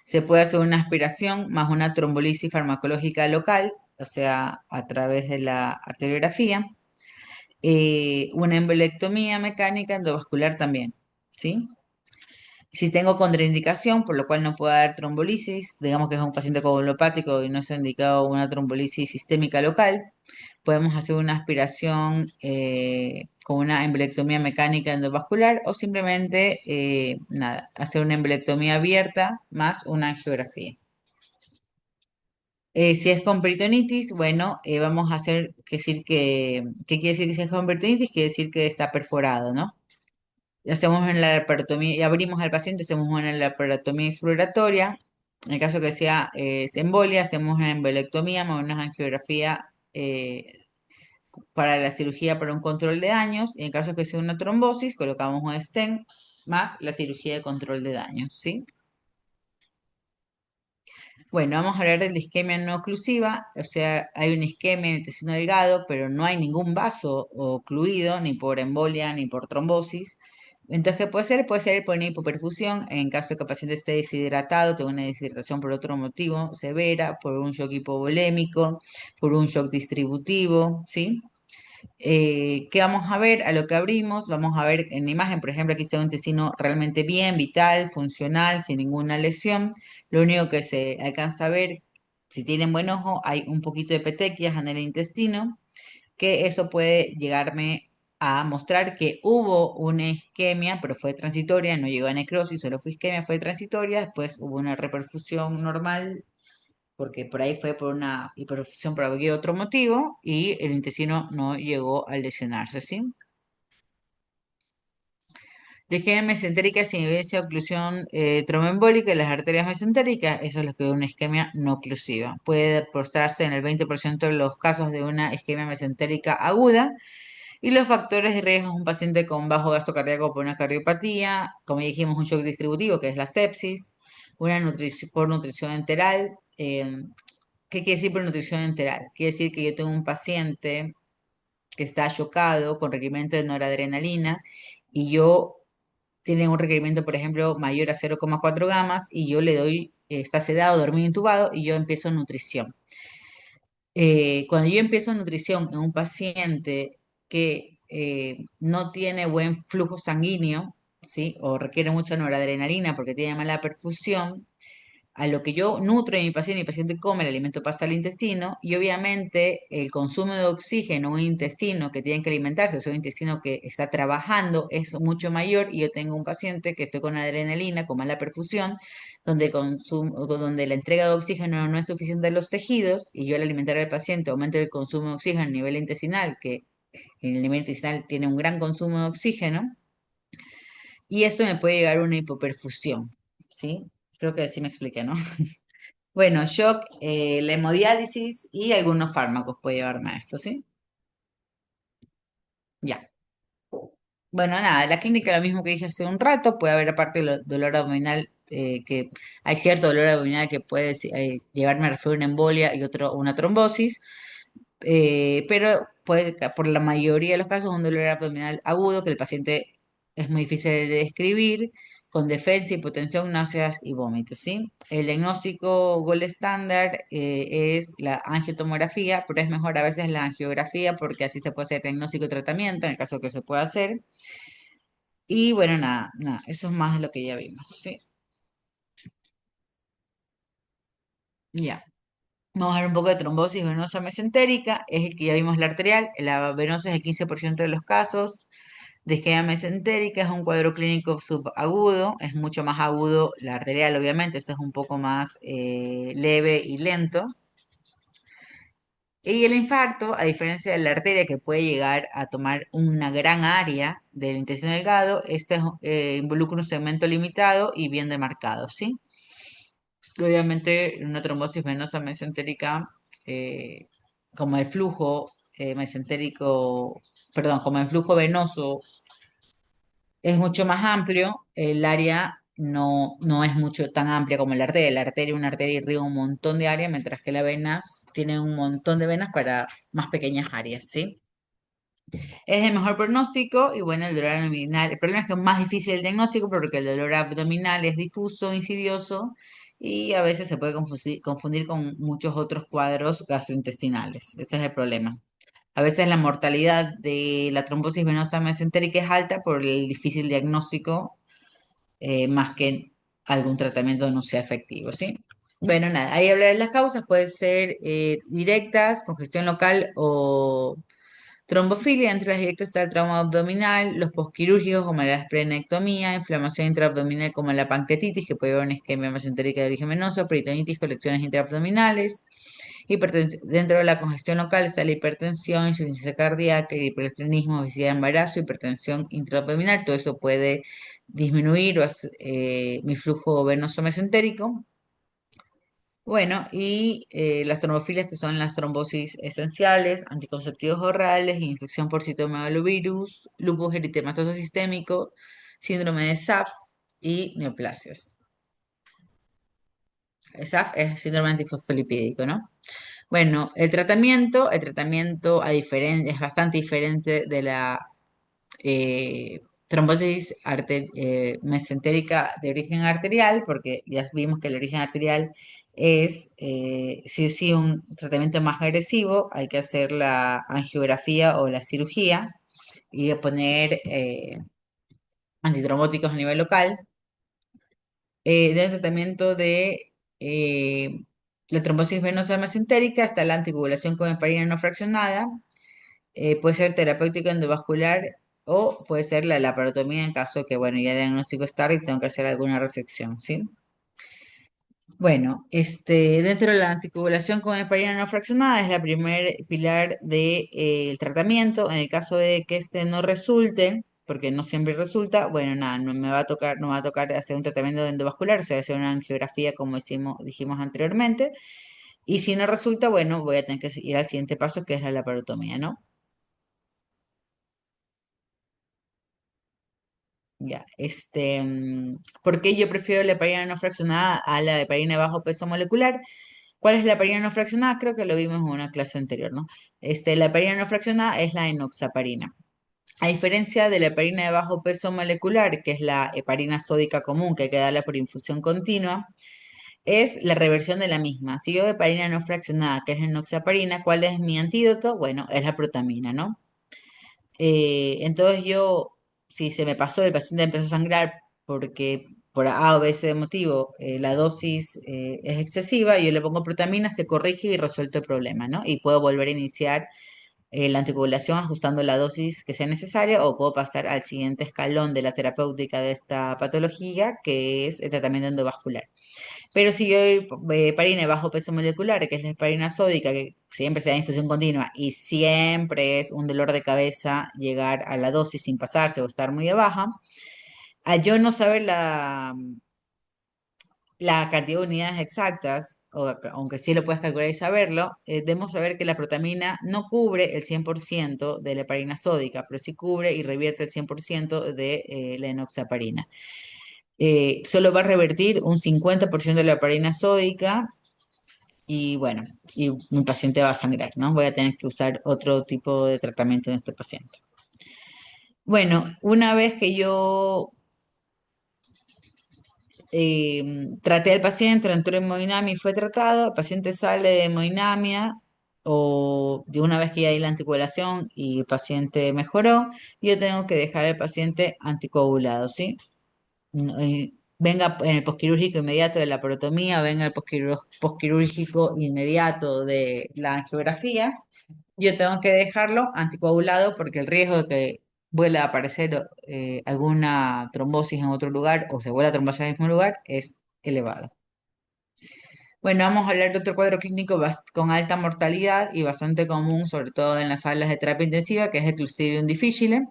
se puede hacer una aspiración más una trombolisis farmacológica local, o sea, a través de la arteriografía, una embolectomía mecánica endovascular también, ¿sí? Si tengo contraindicación, por lo cual no puedo dar trombolisis, digamos que es un paciente coagulopático y no se ha indicado una trombolisis sistémica local, podemos hacer una aspiración con una embolectomía mecánica endovascular o simplemente, nada, hacer una embolectomía abierta más una angiografía. Si es con peritonitis, bueno, vamos a hacer, ¿qué quiere decir que si es con peritonitis? Quiere decir que está perforado, ¿no? Hacemos una laparotomía y abrimos al paciente, hacemos una laparotomía exploratoria. En el caso que sea embolia, hacemos una embolectomía más una angiografía para la cirugía para un control de daños. Y en caso que sea una trombosis, colocamos un stent más la cirugía de control de daños, ¿sí? Bueno, vamos a hablar de la isquemia no oclusiva, o sea, hay una isquemia en el intestino delgado, pero no hay ningún vaso ocluido, ni por embolia, ni por trombosis. Entonces, ¿qué puede ser? Puede ser por una hipoperfusión, en caso de que el paciente esté deshidratado, tenga una deshidratación por otro motivo severa, por un shock hipovolémico, por un shock distributivo, ¿sí? ¿Qué vamos a ver? A lo que abrimos, vamos a ver en la imagen, por ejemplo, aquí está un intestino realmente bien, vital, funcional, sin ninguna lesión. Lo único que se alcanza a ver, si tienen buen ojo, hay un poquito de petequias en el intestino, que eso puede llegarme a mostrar que hubo una isquemia, pero fue transitoria, no llegó a necrosis, solo fue isquemia, fue transitoria, después hubo una reperfusión normal porque por ahí fue por una hiperfusión por cualquier otro motivo y el intestino no llegó a lesionarse, ¿sí? La isquemia mesentérica sin evidencia de oclusión tromboembólica de las arterias mesentéricas, eso es lo que es una isquemia no oclusiva. Puede posarse en el 20% de los casos de una isquemia mesentérica aguda y los factores de riesgo es un paciente con bajo gasto cardíaco por una cardiopatía, como ya dijimos, un shock distributivo que es la sepsis, una por nutrición enteral, ¿qué quiere decir por nutrición enteral? Quiere decir que yo tengo un paciente que está chocado con requerimiento de noradrenalina y yo tiene un requerimiento, por ejemplo, mayor a 0,4 gamas y yo le doy, está sedado, dormido, intubado y yo empiezo nutrición. Cuando yo empiezo nutrición en un paciente que no tiene buen flujo sanguíneo, ¿sí? O requiere mucha noradrenalina porque tiene mala perfusión, a lo que yo nutro en mi paciente come, el alimento pasa al intestino y obviamente el consumo de oxígeno en un intestino que tiene que alimentarse, o sea, un intestino que está trabajando es mucho mayor y yo tengo un paciente que estoy con adrenalina, con mala perfusión, donde, donde la entrega de oxígeno no es suficiente a los tejidos y yo al alimentar al paciente aumento el consumo de oxígeno a nivel intestinal, que en el nivel intestinal tiene un gran consumo de oxígeno y esto me puede llegar a una hipoperfusión, ¿sí? Creo que sí me expliqué, ¿no? Bueno, shock, la hemodiálisis y algunos fármacos puede llevarme a esto, ¿sí? Ya. Bueno, nada, la clínica lo mismo que dije hace un rato, puede haber aparte del dolor abdominal que hay cierto dolor abdominal que puede llevarme a referir una embolia y otro una trombosis, pero puede, por la mayoría de los casos, un dolor abdominal agudo que el paciente es muy difícil de describir, con defensa, hipotensión, náuseas y vómitos, ¿sí? El diagnóstico gold estándar es la angiotomografía, pero es mejor a veces la angiografía porque así se puede hacer diagnóstico y tratamiento en el caso que se pueda hacer. Y bueno, nada, nada, eso es más de lo que ya vimos, ¿sí? Ya. Vamos a ver un poco de trombosis venosa mesentérica, es el que ya vimos la arterial, la venosa es el 15% de los casos, de isquemia mesentérica es un cuadro clínico subagudo, es mucho más agudo la arterial obviamente, eso es un poco más leve y lento. Y el infarto, a diferencia de la arteria que puede llegar a tomar una gran área del intestino delgado, este involucra un segmento limitado y bien demarcado, ¿sí? Obviamente, una trombosis venosa mesentérica, eh, como el flujo mesentérico, perdón, como el flujo venoso es mucho más amplio, el área no es mucho tan amplia como la arteria. La arteria, una arteria irriga un montón de área, mientras que las venas tienen un montón de venas para más pequeñas áreas, ¿sí? Es de mejor pronóstico y bueno, el dolor abdominal. El problema es que es más difícil el diagnóstico porque el dolor abdominal es difuso, insidioso y a veces se puede confundir con muchos otros cuadros gastrointestinales. Ese es el problema. A veces la mortalidad de la trombosis venosa mesentérica es alta por el difícil diagnóstico, más que algún tratamiento no sea efectivo, ¿sí? Bueno, nada, ahí hablar de las causas, puede ser directas, congestión local o trombofilia. Entre las directas está el trauma abdominal, los posquirúrgicos como la esplenectomía, inflamación intraabdominal como la pancreatitis, que puede haber una isquemia mesentérica de origen venoso, peritonitis, colecciones intraabdominales. Dentro de la congestión local está la hipertensión, insuficiencia cardíaca, el hiperestrenismo, obesidad de embarazo, hipertensión intraabdominal. Todo eso puede disminuir mi flujo venoso mesentérico. Bueno, y las trombofilias que son las trombosis esenciales, anticonceptivos orales, infección por citomegalovirus, lupus eritematoso sistémico, síndrome de SAF y neoplasias. SAF es síndrome antifosfolipídico, ¿no? Bueno, el tratamiento es bastante diferente de la trombosis mesentérica de origen arterial, porque ya vimos que el origen arterial es sí o sí un tratamiento más agresivo, hay que hacer la angiografía o la cirugía y poner antitrombóticos a nivel local. Del tratamiento de la trombosis venosa mesentérica está la anticoagulación con heparina no fraccionada, puede ser terapéutico endovascular o puede ser la laparotomía en caso de que, bueno, ya el diagnóstico es tarde y tengo que hacer alguna resección, ¿sí? Bueno, dentro de la anticoagulación con heparina no fraccionada es la primer pilar del tratamiento. En el caso de que este no resulte, porque no siempre resulta, bueno, nada, no me va a tocar hacer un tratamiento endovascular, o sea, hacer una angiografía como dijimos anteriormente. Y si no resulta, bueno, voy a tener que ir al siguiente paso, que es la laparotomía, ¿no? Ya, ¿por qué yo prefiero la heparina no fraccionada a la heparina de bajo peso molecular? ¿Cuál es la heparina no fraccionada? Creo que lo vimos en una clase anterior, ¿no? La heparina no fraccionada es la enoxaparina. A diferencia de la heparina de bajo peso molecular, que es la heparina sódica común, que hay que darla por infusión continua, es la reversión de la misma. Si yo heparina no fraccionada, que es la enoxaparina, ¿cuál es mi antídoto? Bueno, es la protamina, ¿no? Entonces si se me pasó, el paciente empezó a sangrar porque por A o B, C de motivo, la dosis es excesiva, yo le pongo protamina, se corrige y resuelto el problema, ¿no? Y puedo volver a iniciar la anticoagulación ajustando la dosis que sea necesaria o puedo pasar al siguiente escalón de la terapéutica de esta patología, que es el tratamiento endovascular. Pero si yo doy heparina de bajo peso molecular, que es la heparina sódica, que siempre se da infusión continua y siempre es un dolor de cabeza llegar a la dosis sin pasarse o estar muy de baja, al yo no saber la cantidad de unidades exactas, aunque sí lo puedes calcular y saberlo, debemos saber que la protamina no cubre el 100% de la heparina sódica, pero sí cubre y revierte el 100% de la enoxaparina. solo va a revertir un 50% de la heparina sódica y bueno, y mi paciente va a sangrar, ¿no? Voy a tener que usar otro tipo de tratamiento en este paciente. Bueno, una vez que yo traté al paciente, entró en hemodinamia y fue tratado, el paciente sale de hemodinamia o de una vez que ya di la anticoagulación y el paciente mejoró, yo tengo que dejar al paciente anticoagulado, ¿sí? Venga en el posquirúrgico inmediato de la protomía, venga el posquirúrgico inmediato de la angiografía, yo tengo que dejarlo anticoagulado porque el riesgo de que vuelva a aparecer alguna trombosis en otro lugar o se vuelva a trombosis en el mismo lugar es elevado. Bueno, vamos a hablar de otro cuadro clínico con alta mortalidad y bastante común, sobre todo en las salas de terapia intensiva, que es el Clostridium difficile.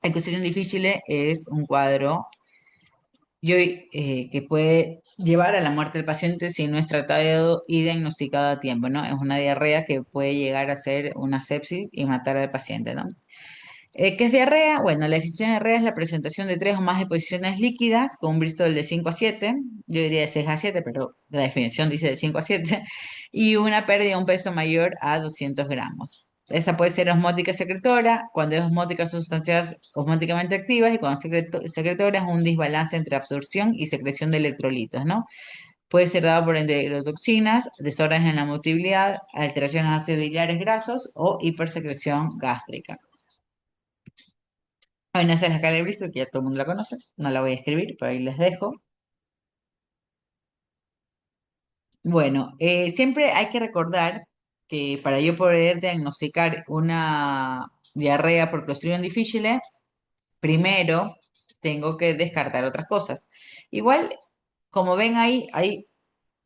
El Clostridium difficile es un cuadro que puede llevar a la muerte del paciente si no es tratado y diagnosticado a tiempo, ¿no? Es una diarrea que puede llegar a ser una sepsis y matar al paciente, ¿no? ¿Qué es diarrea? Bueno, la definición de diarrea es la presentación de tres o más deposiciones líquidas con un Bristol de 5 a 7, yo diría de 6 a 7, pero la definición dice de 5 a 7, y una pérdida de un peso mayor a 200 gramos. Esa puede ser osmótica secretora, cuando es osmótica son sustancias osmóticamente activas y cuando es secretora es un desbalance entre absorción y secreción de electrolitos, ¿no? Puede ser dado por enterotoxinas, desórdenes en la motilidad, alteraciones de ácidos biliares grasos o hipersecreción gástrica. Hay una escala de Bristol que ya todo el mundo la conoce, no la voy a escribir, pero ahí les dejo. Bueno, siempre hay que recordar que para yo poder diagnosticar una diarrea por Clostridium difficile, primero tengo que descartar otras cosas. Igual, como ven ahí, hay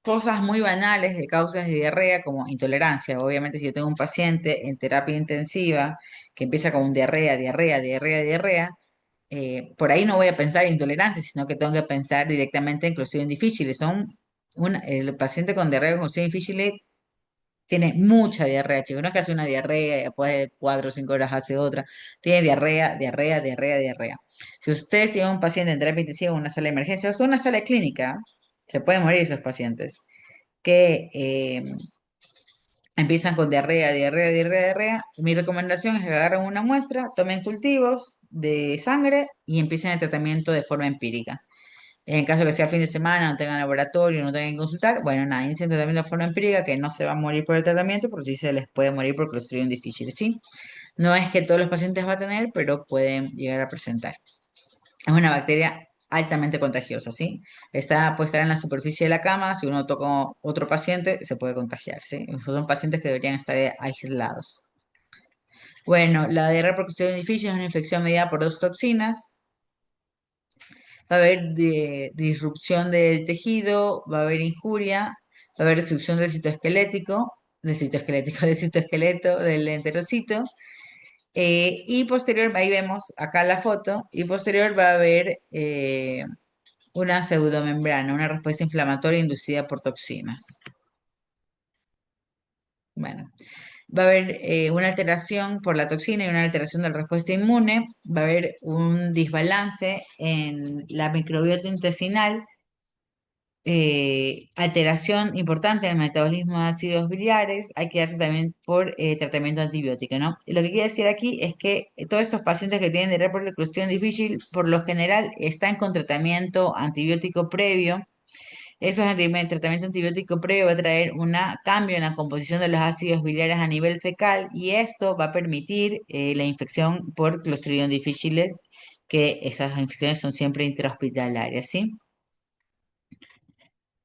cosas muy banales de causas de diarrea como intolerancia. Obviamente, si yo tengo un paciente en terapia intensiva que empieza con diarrea, por ahí no voy a pensar intolerancia, sino que tengo que pensar directamente en clostridium difficile. El paciente con diarrea con clostridium difficile tiene mucha diarrea, chicos. No es que hace una diarrea y después de 4 o 5 horas hace otra. Tiene diarrea. Si ustedes tienen un paciente en terapia intensiva en una sala de emergencia o una sala clínica, se pueden morir esos pacientes que empiezan con diarrea. Mi recomendación es que agarren una muestra, tomen cultivos de sangre y empiecen el tratamiento de forma empírica. En caso que sea fin de semana, no tengan laboratorio, no tengan que consultar, bueno, nada, inicien tratamiento de forma empírica que no se va a morir por el tratamiento, porque sí se les puede morir por Clostridium difficile, ¿sí? No es que todos los pacientes van a tener, pero pueden llegar a presentar. Es una bacteria altamente contagiosa, ¿sí? Puede estar en la superficie de la cama, si uno toca a otro paciente, se puede contagiar, ¿sí? Son pacientes que deberían estar aislados. Bueno, la diarrea por Clostridium difficile es una infección mediada por dos toxinas. Va a haber disrupción del tejido, va a haber injuria, va a haber destrucción del citoesqueleto, del enterocito. Y posterior, ahí vemos acá la foto, y posterior va a haber una pseudomembrana, una respuesta inflamatoria inducida por toxinas. Bueno, va a haber una alteración por la toxina y una alteración de la respuesta inmune, va a haber un desbalance en la microbiota intestinal, alteración importante en el metabolismo de ácidos biliares, hay que darse también por tratamiento antibiótico, ¿no? Y lo que quiero decir aquí es que todos estos pacientes que tienen diarrea por eclosión difícil, por lo general están con tratamiento antibiótico previo. Tratamiento antibiótico previo va a traer un cambio en la composición de los ácidos biliares a nivel fecal y esto va a permitir la infección por Clostridium difficile, que esas infecciones son siempre intrahospitalarias, ¿sí?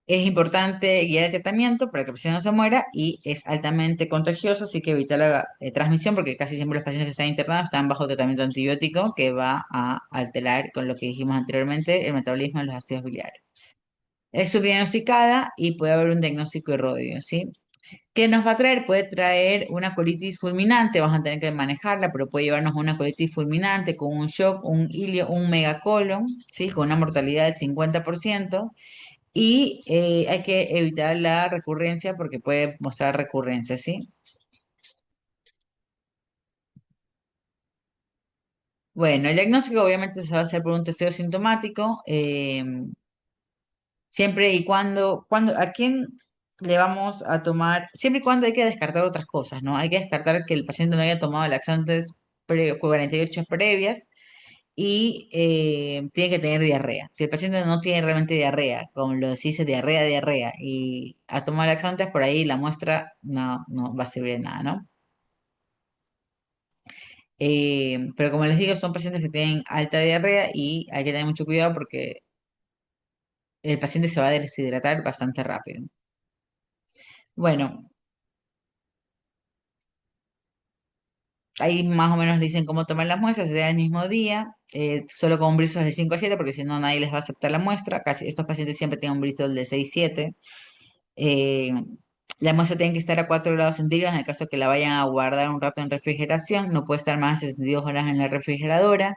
Es importante guiar el tratamiento para que el paciente no se muera y es altamente contagioso, así que evitar la transmisión porque casi siempre los pacientes que están internados están bajo tratamiento antibiótico que va a alterar, con lo que dijimos anteriormente, el metabolismo de los ácidos biliares. Es subdiagnosticada y puede haber un diagnóstico erróneo, ¿sí? ¿Qué nos va a traer? Puede traer una colitis fulminante, vamos a tener que manejarla, pero puede llevarnos una colitis fulminante con un shock, un ilio, un megacolon, ¿sí? Con una mortalidad del 50%. Y hay que evitar la recurrencia porque puede mostrar recurrencia, ¿sí? Bueno, el diagnóstico obviamente se va a hacer por un testeo sintomático, siempre y cuando, ¿a quién le vamos a tomar? Siempre y cuando hay que descartar otras cosas, ¿no? Hay que descartar que el paciente no haya tomado laxantes 48 previas y tiene que tener diarrea. Si el paciente no tiene realmente diarrea, como lo dice diarrea, diarrea, y ha tomado laxantes, por ahí la muestra no va a servir de nada, ¿no? Pero como les digo, son pacientes que tienen alta diarrea y hay que tener mucho cuidado porque el paciente se va a deshidratar bastante rápido. Bueno, ahí más o menos le dicen cómo tomar las muestras, se da el mismo día, solo con un Bristol de 5 a 7, porque si no nadie les va a aceptar la muestra. Casi estos pacientes siempre tienen un Bristol de 6 7. Eh, la muestra tiene que estar a 4 grados centígrados en el caso que la vayan a guardar un rato en refrigeración, no puede estar más de 72 horas en la refrigeradora.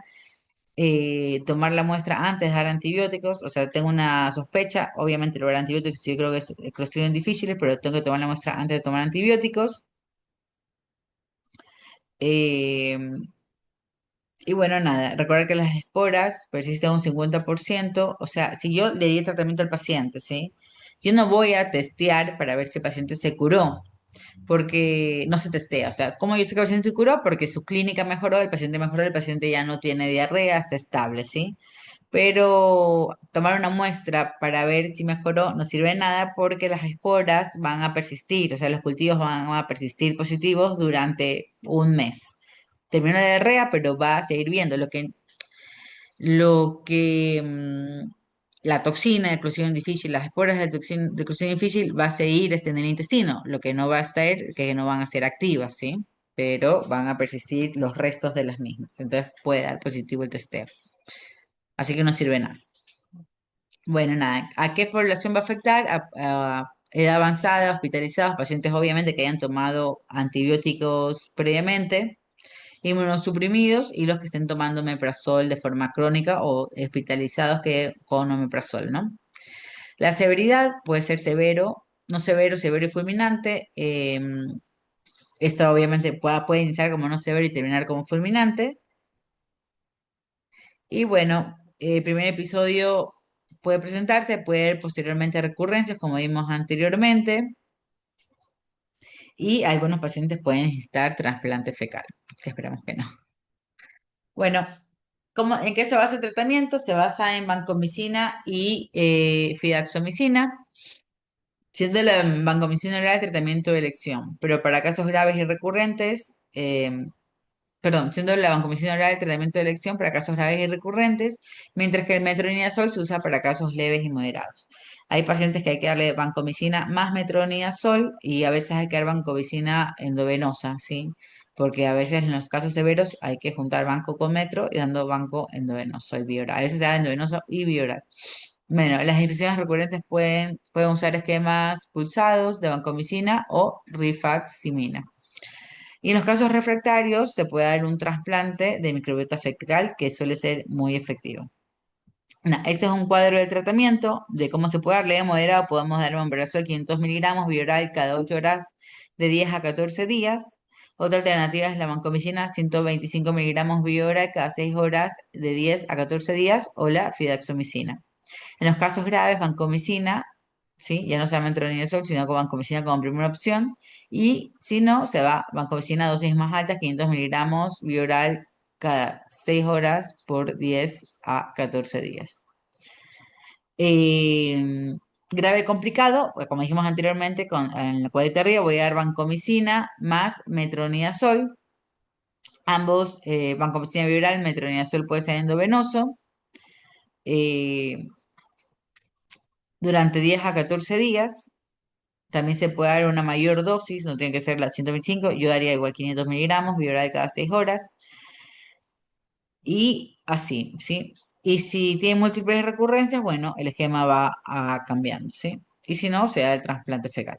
Tomar la muestra antes de dar antibióticos, o sea, tengo una sospecha, obviamente el dar antibióticos sí, yo creo que es Clostridium difficile, pero tengo que tomar la muestra antes de tomar antibióticos. Eh, y bueno, nada, recordar que las esporas persisten un 50%, o sea, si yo le di el tratamiento al paciente, ¿sí? Yo no voy a testear para ver si el paciente se curó, porque no se testea. O sea, ¿cómo yo sé que el paciente se curó? Porque su clínica mejoró, el paciente ya no tiene diarrea, está estable, ¿sí? Pero tomar una muestra para ver si mejoró no sirve de nada porque las esporas van a persistir, o sea, los cultivos van a persistir positivos durante un mes. Terminó la diarrea, pero va a seguir viendo lo que la toxina de Clostridium difficile, las esporas de Clostridium difficile va a seguir en el intestino, lo que no va a estar, que no van a ser activas, ¿sí? Pero van a persistir los restos de las mismas. Entonces puede dar positivo el testeo. Así que no sirve nada. Bueno, nada, ¿a qué población va a afectar? A edad avanzada, hospitalizados, pacientes obviamente que hayan tomado antibióticos previamente, inmunosuprimidos y los que estén tomando omeprazol de forma crónica o hospitalizados que con omeprazol, ¿no? La severidad puede ser severo, no severo, severo y fulminante. Esto obviamente puede iniciar como no severo y terminar como fulminante. Y bueno, el primer episodio puede presentarse, puede haber posteriormente recurrencias, como vimos anteriormente, y algunos pacientes pueden necesitar trasplante fecal, que esperamos que no. Bueno, ¿en qué se basa el tratamiento? Se basa en vancomicina y fidaxomicina, siendo la vancomicina oral el tratamiento de elección, pero para casos graves y recurrentes, perdón, siendo la vancomicina oral el tratamiento de elección para casos graves y recurrentes, mientras que el metronidazol se usa para casos leves y moderados. Hay pacientes que hay que darle vancomicina más metronidazol y a veces hay que dar vancomicina endovenosa, ¿sí? Porque a veces en los casos severos hay que juntar banco con metro y dando banco endovenoso y bioral. A veces se da endovenoso y bioral. Bueno, las infecciones recurrentes pueden usar esquemas pulsados de vancomicina o rifaximina. Y en los casos refractarios se puede dar un trasplante de microbiota fecal que suele ser muy efectivo. Ese es un cuadro de tratamiento de cómo se puede darle de moderado. Podemos dar omeprazol 500 miligramos bioral cada 8 horas de 10 a 14 días. Otra alternativa es la vancomicina 125 miligramos bioral cada 6 horas de 10 a 14 días o la fidaxomicina. En los casos graves, vancomicina, ¿sí? Ya no solamente metronidazol, sino con vancomicina como primera opción. Y si no, se va vancomicina a dosis más altas, 500 miligramos bioral cada 6 horas por 10 a 14 días. Eh, grave complicado, pues como dijimos anteriormente, en la cuadrita de arriba voy a dar vancomicina más metronidazol. Ambos, vancomicina bioral, metronidazol puede ser endovenoso. eh, durante 10 a 14 días. También se puede dar una mayor dosis, no tiene que ser la 125, yo daría igual 500 miligramos, bioral cada 6 horas, y así, ¿sí? Y si tiene múltiples recurrencias, bueno, el esquema va cambiando, ¿sí? Y si no, se da el trasplante fecal.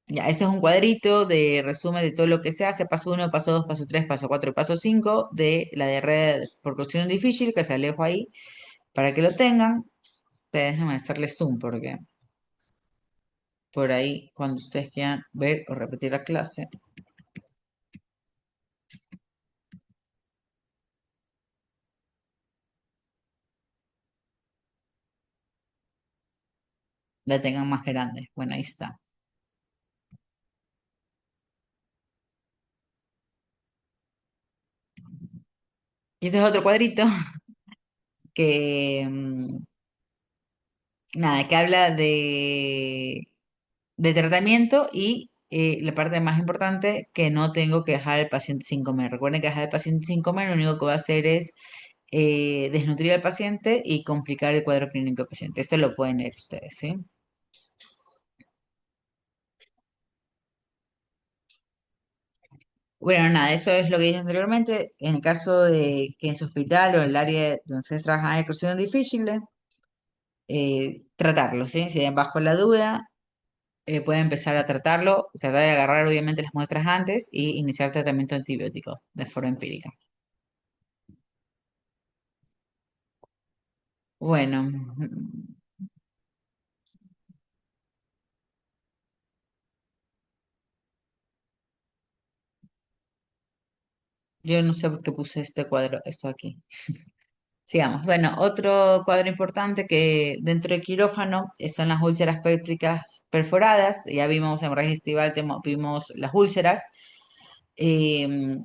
Ya, ese es un cuadrito de resumen de todo lo que se hace, paso uno, paso 2, paso 3, paso 4, y paso 5 de la diarrea por clostridium difícil, que se alejo ahí para que lo tengan. Pero déjenme hacerle zoom porque por ahí, cuando ustedes quieran ver o repetir la clase. la tengan más grande. Bueno, ahí está. Y este es otro cuadrito que, nada, que habla de tratamiento y la parte más importante, que no tengo que dejar al paciente sin comer. Recuerden que dejar al paciente sin comer lo único que va a hacer es desnutrir al paciente y complicar el cuadro clínico del paciente. Esto lo pueden leer ustedes, ¿sí? Bueno, nada, eso es lo que dije anteriormente. En el caso de que en su hospital o en el área donde ustedes trabajan hay exclusión difícil, tratarlo, ¿sí? Si bajo la duda, pueden empezar a tratarlo, tratar de agarrar obviamente las muestras antes y iniciar tratamiento antibiótico de forma empírica. Bueno, yo no sé por qué puse este cuadro, esto aquí. Sigamos. Bueno, otro cuadro importante que dentro del quirófano son las úlceras pépticas perforadas. Ya vimos en hemorragia estival, vimos las úlceras eh,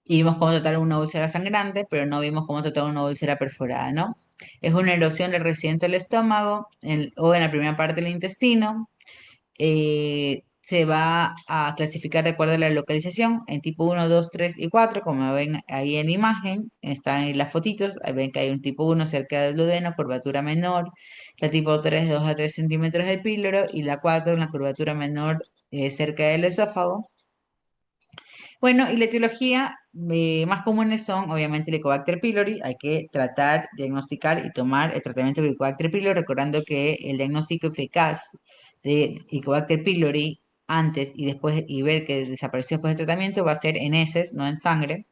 y vimos cómo tratar una úlcera sangrante, pero no vimos cómo tratar una úlcera perforada, ¿no? Es una erosión del recipiente del estómago o en la primera parte del intestino. Se va a clasificar de acuerdo a la localización en tipo 1, 2, 3 y 4, como ven ahí en imagen, están en las fotitos, ahí ven que hay un tipo 1 cerca del duodeno, curvatura menor, la tipo 3, 2 a 3 centímetros del píloro, y la 4 en la curvatura menor cerca del esófago. Bueno, y la etiología más comunes son obviamente el Helicobacter pylori. Hay que tratar, diagnosticar y tomar el tratamiento de Helicobacter pylori, recordando que el diagnóstico eficaz de Helicobacter pylori antes y después y ver que desapareció después del tratamiento va a ser en heces, no en sangre.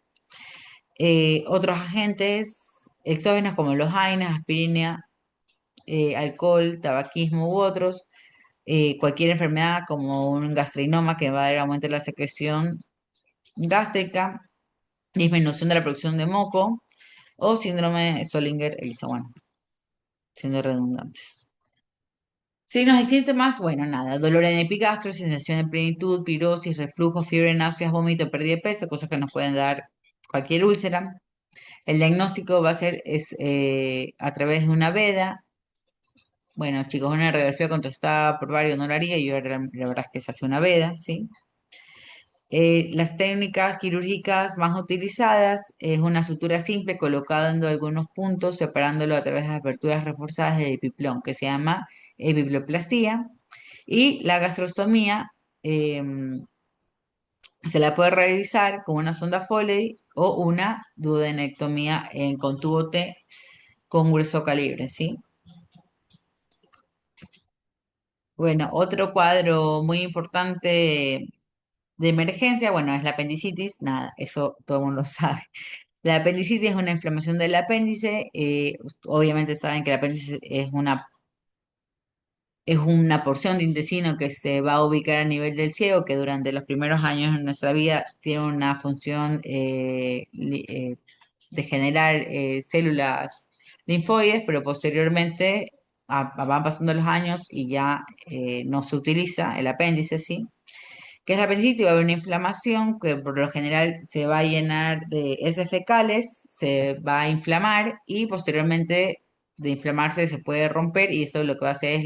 Otros agentes exógenos como los AINES, aspirina, alcohol, tabaquismo u otros, cualquier enfermedad como un gastrinoma que va a dar aumento de la secreción gástrica, disminución de la producción de moco o síndrome de Solinger-Elisa, bueno, siendo redundantes. Signos y síntomas, bueno, nada, dolor en epigastro, sensación de plenitud, pirosis, reflujo, fiebre, náuseas, vómito, pérdida de peso, cosas que nos pueden dar cualquier úlcera. El diagnóstico va a ser a través de una veda. Bueno, chicos, una radiografía contrastada por varios no lo haría, yo la verdad es que se hace una veda, ¿sí? Las técnicas quirúrgicas más utilizadas es una sutura simple colocando algunos puntos, separándolo a través de aperturas reforzadas de epiplón, que se llama epiploplastia. Y la gastrostomía se la puede realizar con una sonda Foley o una duodenectomía con tubo T con grueso calibre, ¿sí? Bueno, otro cuadro muy importante de emergencia, bueno, es la apendicitis, nada, eso todo el mundo lo sabe. La apendicitis es una inflamación del apéndice. Obviamente saben que el apéndice es una porción de intestino que se va a ubicar a nivel del ciego, que durante los primeros años de nuestra vida tiene una función de generar células linfoides, pero posteriormente van pasando los años y ya no se utiliza el apéndice, ¿sí? Que es la apendicitis, va a haber una inflamación que por lo general se va a llenar de heces fecales, se va a inflamar y posteriormente de inflamarse se puede romper y eso lo que va a hacer es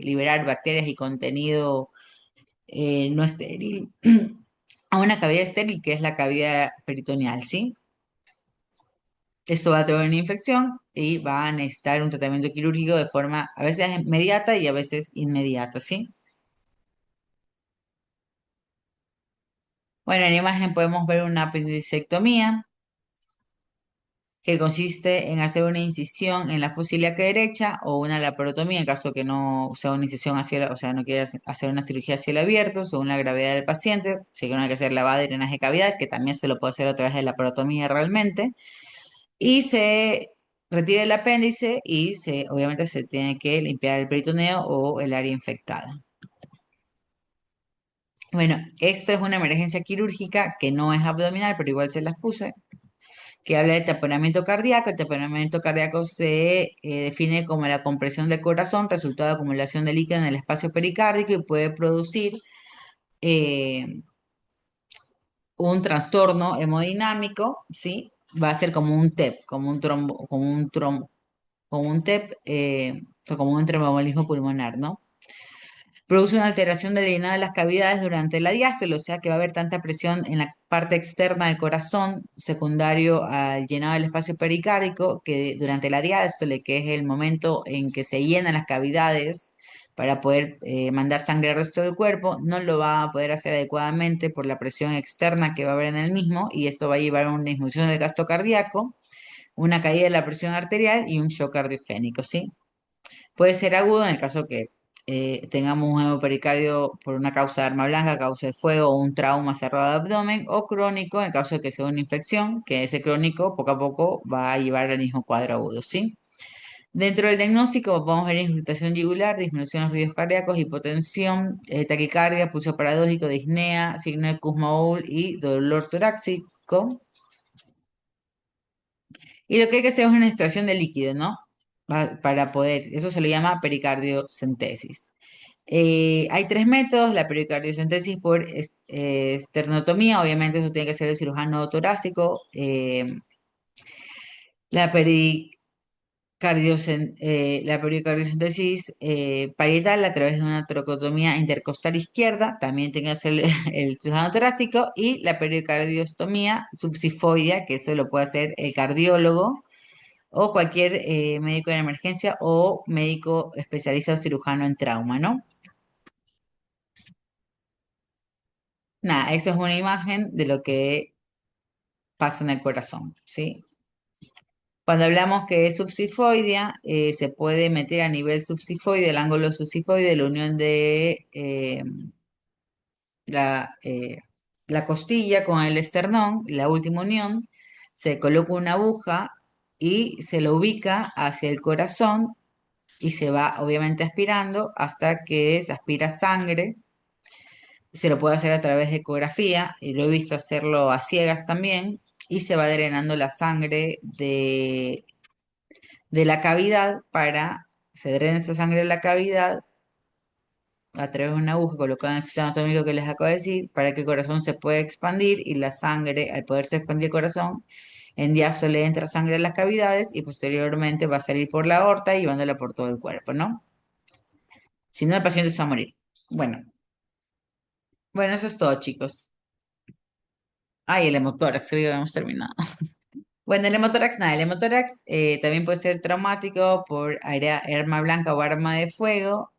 liberar bacterias y contenido no estéril a una cavidad estéril que es la cavidad peritoneal, ¿sí? Esto va a traer una infección y va a necesitar un tratamiento quirúrgico de forma a veces inmediata y a veces inmediata, ¿sí? Bueno, en la imagen podemos ver una apendicectomía que consiste en hacer una incisión en la fosa ilíaca derecha o una laparotomía en caso que no sea una incisión o sea, no quiera hacer una cirugía a cielo abierto, según la gravedad del paciente. Si hay que hacer lavado y drenaje de cavidad, que también se lo puede hacer a través de la laparotomía realmente. Y se retira el apéndice y obviamente se tiene que limpiar el peritoneo o el área infectada. Bueno, esto es una emergencia quirúrgica que no es abdominal, pero igual se las puse. que habla del taponamiento cardíaco. El taponamiento cardíaco se define como la compresión del corazón, resultado de acumulación de líquido en el espacio pericárdico y puede producir eh, un trastorno hemodinámico, ¿sí? Va a ser como un TEP, como un TEP, o como un tromboembolismo pulmonar, ¿no? Produce una alteración del llenado de las cavidades durante la diástole, o sea que va a haber tanta presión en la parte externa del corazón, secundario al llenado del espacio pericárdico, que durante la diástole, que es el momento en que se llenan las cavidades para poder mandar sangre al resto del cuerpo, no lo va a poder hacer adecuadamente por la presión externa que va a haber en el mismo, y esto va a llevar a una disminución del gasto cardíaco, una caída de la presión arterial y un shock cardiogénico, ¿sí? Puede ser agudo en el caso que tengamos un hemopericardio por una causa de arma blanca, causa de fuego o un trauma cerrado de abdomen, o crónico en el caso de que sea una infección, que ese crónico poco a poco va a llevar al mismo cuadro agudo, ¿sí? Dentro del diagnóstico vamos a ver infiltración yugular, disminución de los ruidos cardíacos, hipotensión, taquicardia, pulso paradójico, disnea, signo de Kussmaul y dolor torácico. Y lo que hay que hacer es una extracción de líquido, ¿no? Para poder, eso se le llama pericardiocentesis. Hay tres métodos: la pericardiocentesis por esternotomía, obviamente eso tiene que ser el cirujano torácico. La la pericardiocentesis parietal a través de una trocotomía intercostal izquierda, también tiene que hacer el cirujano torácico, y la pericardiostomía subsifoidea, que eso lo puede hacer el cardiólogo o cualquier médico de emergencia o médico especialista o cirujano en trauma, ¿no? Nada, esa es una imagen de lo que pasa en el corazón, ¿sí? Cuando hablamos que es subsifoidea, se puede meter a nivel subsifoide, el ángulo subsifoide, la unión de la, eh, la costilla con el esternón, la última unión, se coloca una aguja y se lo ubica hacia el corazón y se va obviamente aspirando hasta que se aspira sangre. Se lo puede hacer a través de ecografía, y lo he visto hacerlo a ciegas también, y se va drenando la sangre de la cavidad se drena esa sangre de la cavidad a través de una aguja colocada en el sistema anatómico que les acabo de decir, para que el corazón se pueda expandir y la sangre, al poderse expandir el corazón, en diástole entra sangre a las cavidades y posteriormente va a salir por la aorta y llevándola por todo el cuerpo, ¿no? Si no, el paciente se va a morir. Bueno, bueno, eso es todo, chicos. Ay, el hemotórax, creo que habíamos terminado. Bueno, el hemotórax, nada, el hemotórax también puede ser traumático por arma blanca o arma de fuego.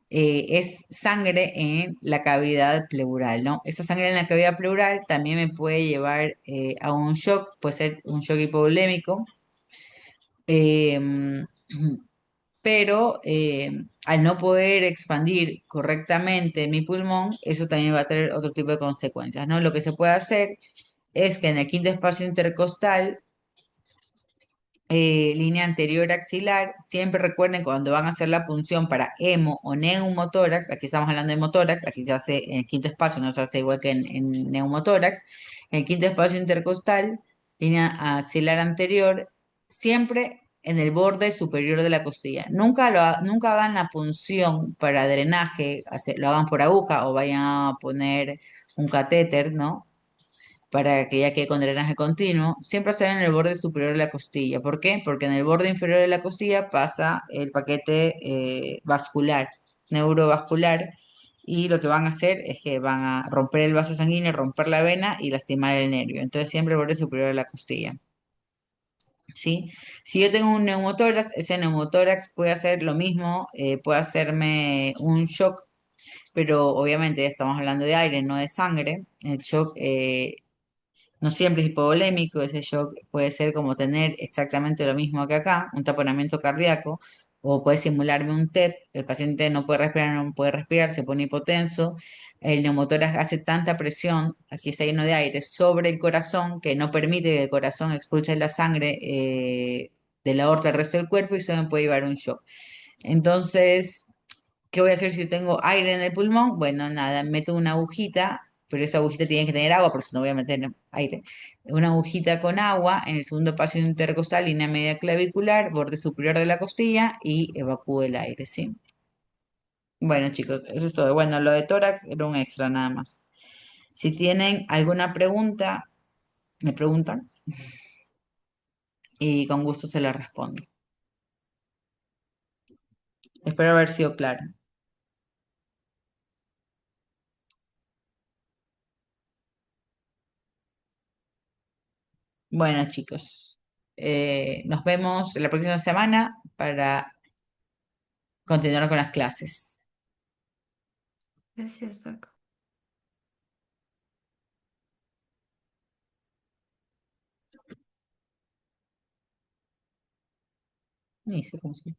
Es sangre en la cavidad pleural, ¿no? Esa sangre en la cavidad pleural también me puede llevar a un shock, puede ser un shock hipovolémico, em, pero al no poder expandir correctamente mi pulmón, eso también va a tener otro tipo de consecuencias, ¿no? Lo que se puede hacer es que en el quinto espacio intercostal, línea anterior axilar, siempre recuerden cuando van a hacer la punción para hemo o neumotórax, aquí estamos hablando de hemotórax, aquí se hace en el quinto espacio, no se hace igual que en neumotórax, en el quinto espacio intercostal, línea axilar anterior, siempre en el borde superior de la costilla. Nunca hagan la punción para drenaje, lo hagan por aguja o vayan a poner un catéter, ¿no? Para que ya quede con drenaje continuo, siempre estar en el borde superior de la costilla. ¿Por qué? Porque en el borde inferior de la costilla pasa el paquete vascular, neurovascular, y lo que van a hacer es que van a romper el vaso sanguíneo, romper la vena y lastimar el nervio. Entonces siempre el borde superior de la costilla. ¿Sí? Si yo tengo un neumotórax, ese neumotórax puede hacer lo mismo, puede hacerme un shock, pero obviamente ya estamos hablando de aire, no de sangre. El shock no siempre es hipovolémico, ese shock puede ser como tener exactamente lo mismo que acá, un taponamiento cardíaco, o puede simularme un TEP, el paciente no puede respirar, no puede respirar, se pone hipotenso, el neumotórax hace tanta presión, aquí está lleno de aire, sobre el corazón que no permite que el corazón expulse la sangre de la aorta al resto del cuerpo y eso me puede llevar a un shock. Entonces, ¿qué voy a hacer si yo tengo aire en el pulmón? Bueno, nada, meto una agujita pero esa agujita tiene que tener agua, porque si no voy a meter aire. Una agujita con agua en el segundo paso intercostal, línea media clavicular, borde superior de la costilla y evacúe el aire, ¿sí? Bueno, chicos, eso es todo. Bueno, lo de tórax era un extra nada más. Si tienen alguna pregunta, me preguntan y con gusto se les respondo. Espero haber sido claro. Bueno, chicos, nos vemos la próxima semana para continuar con las clases. Gracias, Doc. Ni sé cómo se